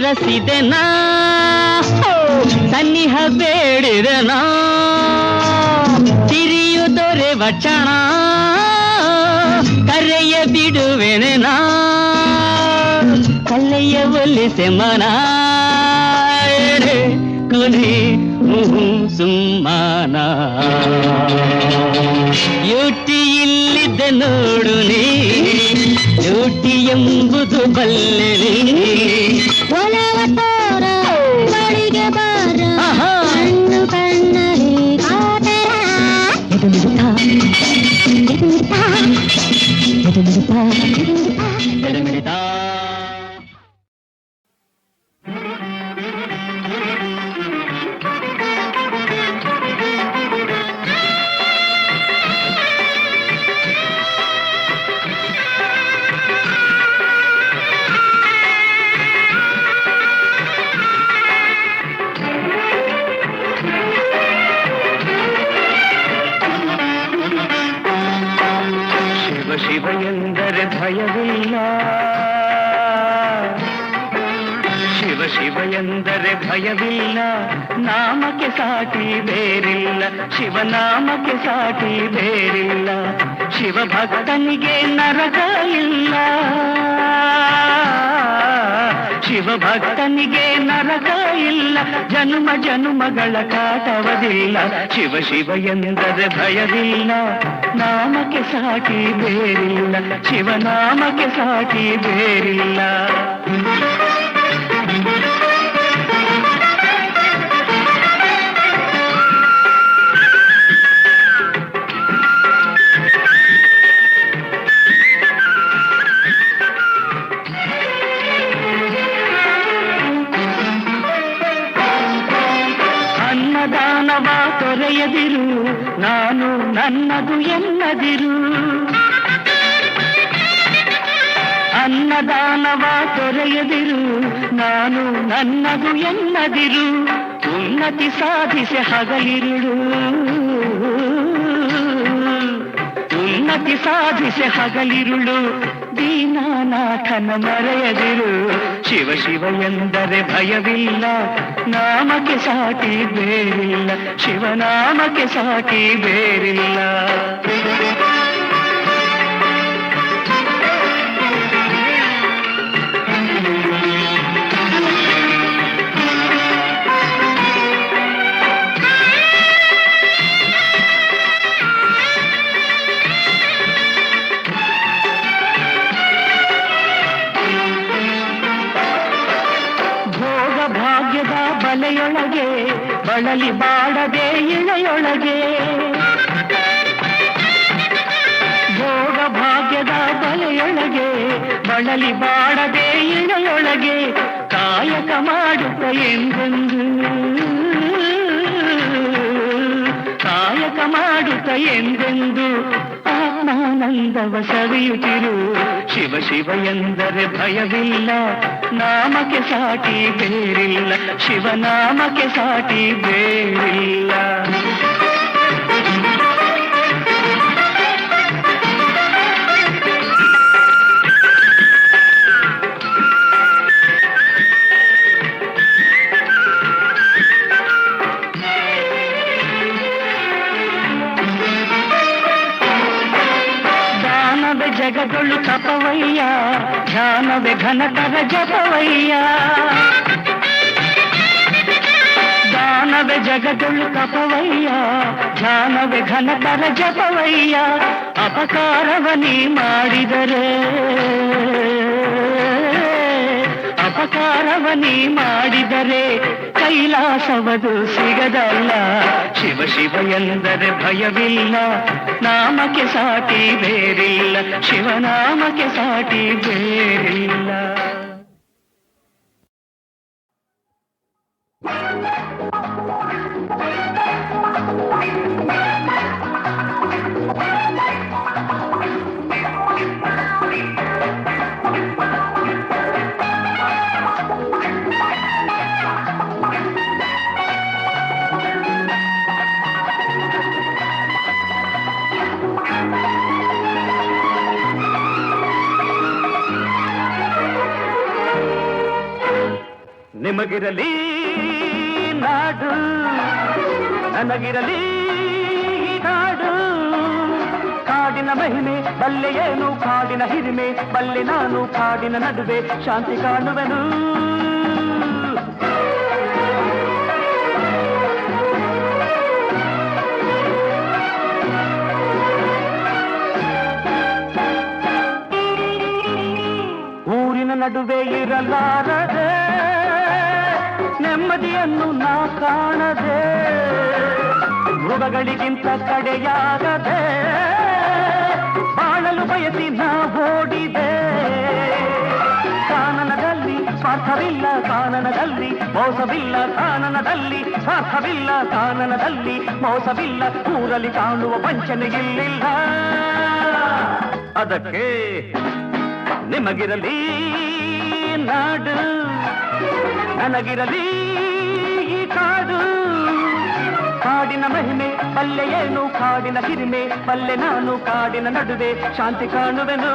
ರಸಿದೆನಾ ಸನ್ನಿಹ ಬೇಡಿದೆನಾ ತಿರಿಯು ದೊರೆವ ಕ್ಷಣ ಕರೆಯ ಬಿಡುವೆನೆನಾ ಕಲ್ಲೆಯ ಒಲಿಸೆ ಮನ ಕೊನೆ ಸುಮ್ಮನ ಯುಟಿ ಇಲ್ಲಿದ್ದ ನೋಡು ನೀ ಯುಟಿ ಎಂಬುದು ಬಲ್ಲೆ ಒಲವ ತೋರ ಬಳಿಗೆ ಬಾರ ಕಣ್ಣು ಕಣ್ಣಲ್ಲಿ ಕಾತರ ಶಿವ ಎಂದರೆ ಭಯವಿಲ್ಲ ಶಿವ ಶಿವ ಎಂದರೆ ಭಯವಿಲ್ಲ ನಾಮಕ್ಕೆ ಸಾಟಿ ಬೇರಿಲ್ಲ ಶಿವನಾಮಕ್ಕೆ ಸಾಟಿ ಬೇರಿಲ್ಲ ಶಿವ ಭಕ್ತನಿಗೆ ನರಕ ಇಲ್ಲ ಶಿವ ಭಕ್ತನಿಗೆ ನರಕ ಇಲ್ಲ ಜನ್ಮ ಜನ್ಮಗಳ ಕಾಟವದಿಲ್ಲ ಶಿವ ಶಿವ ಎಂದರೆ ಭಯವಿಲ್ಲ ನಾಮಕ್ಕೆ ಸಾಟಿ ಬೇರಿಲ್ಲ ಶಿವನಾಮಕ್ಕೆ ಸಾಟಿ ಬೇರಿಲ್ಲ ಅನ್ನದಾನವ ತೊರೆಯದಿರು ನಾನು ನನ್ನದು ಎನ್ನದಿರು ಅನ್ನದಾನವ ತೊರೆಯದಿರು ನಾನು ನನ್ನದು ಎನ್ನದಿರು ಉನ್ನತಿ ಸಾಧಿಸಿ ಹಗಲಿರುಳು ಉನ್ನತಿ ಸಾಧಿಸಿ ಹಗಲಿರುಳು ದೀನಾನಾಥನ ಮರೆಯದಿರು ಶಿವ ಶಿವ ಎಂದರೆ ಭಯವಿಲ್ಲ ನಾಮಕ್ಕೆ ಸಾಟಿ ಬೇರಿಲ್ಲ ಶಿವನಾಮಕ್ಕೆ ಸಾಟಿ ಬೇರಿಲ್ಲ ಬಲೆಯೊಳಗೆ ಬಳಲಿ ಬಾಡದೆ ಇಳೆಯೊಳಗೆ ಭೋಗ ಭಾಗ್ಯದ ಬಲೆಯೊಳಗೆ ಬಳಲಿ ಬಾಡದೆ ಇಳೆಯೊಳಗೆ ಕಾಯಕ ಮಾಡುತ್ತ ಎಂದೆಂದು ಕಾಯಕ ಮಾಡುತ್ತ ಎಂದೆಂದು ಪರಮಾನಂದವ ಸವಿಯುತ್ತಿರು. ಶಿವ ಶಿವ ಎಂದರೆ ಭಯವಿಲ್ಲ, ನಾಮಕ್ಕೆ ಸಾಟಿ ಬೇರಿಲ್ಲ, ಶಿವನಾಮಕ್ಕೆ ಸಾಟಿ ಬೇರಿಲ್ಲ. ಜಗದೊಳು ತಪವಯ್ಯ, ಧ್ಯಾನವೇ ಘನತರ ಜಪವಯ್ಯ. ದಾನವೇ ಜಗದೊಳು ತಪವಯ್ಯ, ಧ್ಯಾನವೇ ಘನತರ ಜಪವಯ್ಯ. ಅಪಕಾರವನಿ ಮಾಡಿದರೆ, ಅಪಕಾರವನಿ ಮಾಡಿದರೆ ಕೈಲಾಸವದು ಸಿಗದಲ್ಲ. ಶಿವ ಶಿವ ಎಂದರೆ ಭಯವಿಲ್ಲ, ನಾಮಕ್ಕೆ ಸಾಟಿ ಬೇರಿಲ್ಲ, ಶಿವನಾಮಕ್ಕೆ ಸಾಟಿ ಬೇರಿಲ್ಲ. ನಿಮಗಿರಲಿ ನಾಡು, ನನಗಿರಲಿ ನಾಡು. ಕಾಡಿನ ಮಹಿಮೆ ಬಲ್ಲೆ ಏನು, ಕಾಡಿನ ಹಿರಿಮೆ ಬಲ್ಲೆ ನಾನು. ಕಾಡಿನ ನಡುವೆ ಶಾಂತಿ ಕಾಣುವೆನು. ಊರಿನ ನಡುವೆ ಇರಲಾರದೆ ನೆಮ್ಮದಿಯನ್ನು ನಾ ಕಾಣದೆ, ಮೃಗಗಳಿಗಿಂತ ಕಡೆಯಾಗದೆ ಬಾಳಲು ಬಯಸಿ ನಾ ಓಡಿದೆ. ಕಾನನದಲ್ಲಿ ಸ್ವಾರ್ಥವಿಲ್ಲ, ಕಾನನದಲ್ಲಿ ಮೋಸವಿಲ್ಲ, ಕಾನನದಲ್ಲಿ ಸ್ವಾರ್ಥವಿಲ್ಲ, ಕಾನನದಲ್ಲಿ ಮೋಸವಿಲ್ಲ. ಊರಲ್ಲಿ ಕಾಣುವ ವಂಚನೆಯಿಲ್ಲ. ಅದಕ್ಕೆ ನಿಮಗಿರಲಿ ನಾಡು, ನನಗಿರಲಿ ಈ ಕಾಡು. ಕಾಡಿನ ಮಹಿಮೆ ಬಲ್ಲೆ ಏನು, ಕಾಡಿನ ಹಿರಿಮೆ ಬಲ್ಲೆ ನಾನು. ಕಾಡಿನ ನಡುವೆ ಶಾಂತಿ ಕಾಣುವೆನು.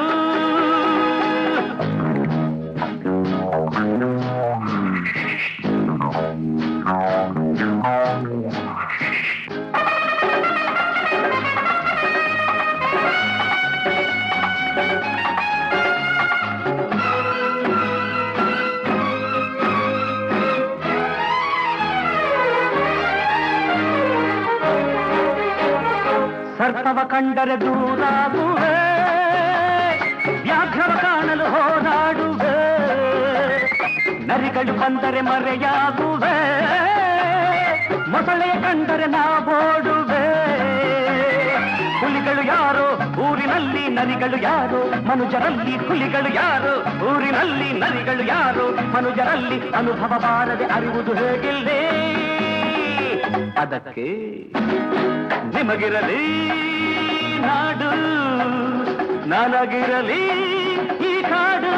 ಸರ್ಪವ ಕಂಡರೆ ದೂರಾಗುವೆ, ವ್ಯಾಘ್ರವ ಕಾಣಲು ಹೋರಾಡುವೆ. ನರಿಗಳು ಬಂದರೆ ಮರೆಯಾಗುವೆ, ಮೊಸಳೆ ಕಂಡರೆ ನಾ ಓಡುವೆ. ಹುಲಿಗಳು ಯಾರೋ ಊರಿನಲ್ಲಿ, ನರಿಗಳು ಯಾರೋ ಮನುಜರಲ್ಲಿ. ಹುಲಿಗಳು ಯಾರೋ ಊರಿನಲ್ಲಿ, ನರಿಗಳು ಯಾರೋ ಮನುಜರಲ್ಲಿ. ಅನುಭವ ಬಾರದೆ ಅರಿವುದು ಹೇಗಿಲ್ಲೇ. ಅದಕ್ಕೆ ನಿಮಗಿರಲಿ ನಾಡು, ನನಗಿರಲಿ ಈ ಕಾಡು.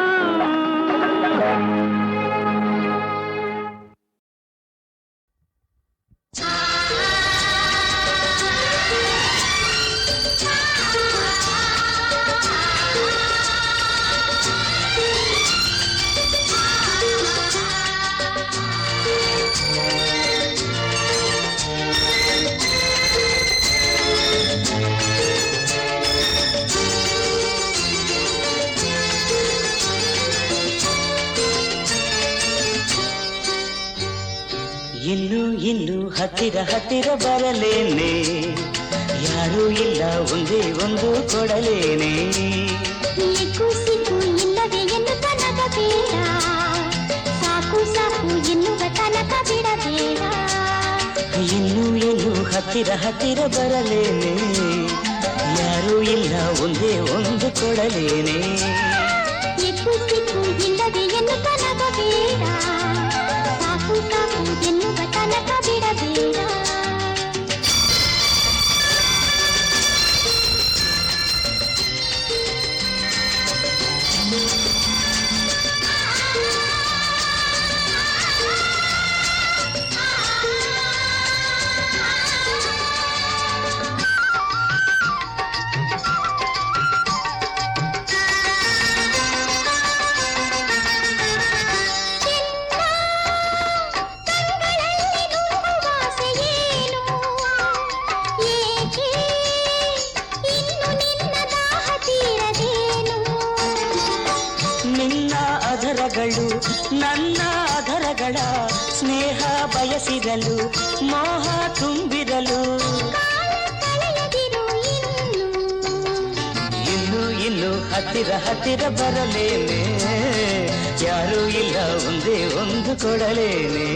ಇನ್ನು ಹತ್ತಿರ ಹತ್ತಿರ ಬರಲೇನೆ, ಯಾರೂ ಇಲ್ಲ ಒಂದೇ ಒಂದು ಕೊಡಲೇನೆ. ಸಿಕ್ಕು ಇಲ್ಲದೆ ಎನ್ನುತ್ತ ನಗಬೇಡ, ಸಾಕು ಸಾಕು ಎನ್ನುವ ತನಕ ಬಿಡಬೇಡ. ಇನ್ನು ಹತ್ತಿರ ಹತ್ತಿರ ಬರಲೇನೆ, ಯಾರೂ ಇಲ್ಲ ಒಂದೇ ಒಂದು ಕೊಡಲೇನೆ. ಸಿಕ್ಕು ಇಲ್ಲದೆ ಎನ್ನುತ್ತ ನಗಬೇಡ, ಸಾಕು ಸಾಕು ಎನ್ನುವ ತನಕ ಬಿಡಬೇಡ. ಹೃದಯಗಳು ನನ್ನ ಆಧರಗಳ ಸ್ನೇಹ ಬಯಸಿರಲು ಮೋಹ ತುಂಬಿರಲು ಇನ್ನು ಹತ್ತಿರ ಹತ್ತಿರ ಬರಲೇನೆ ಯಾರೂ ಇಲ್ಲ ಒಂದೇ ಒಂದು ಕೊಡಲೇನೆ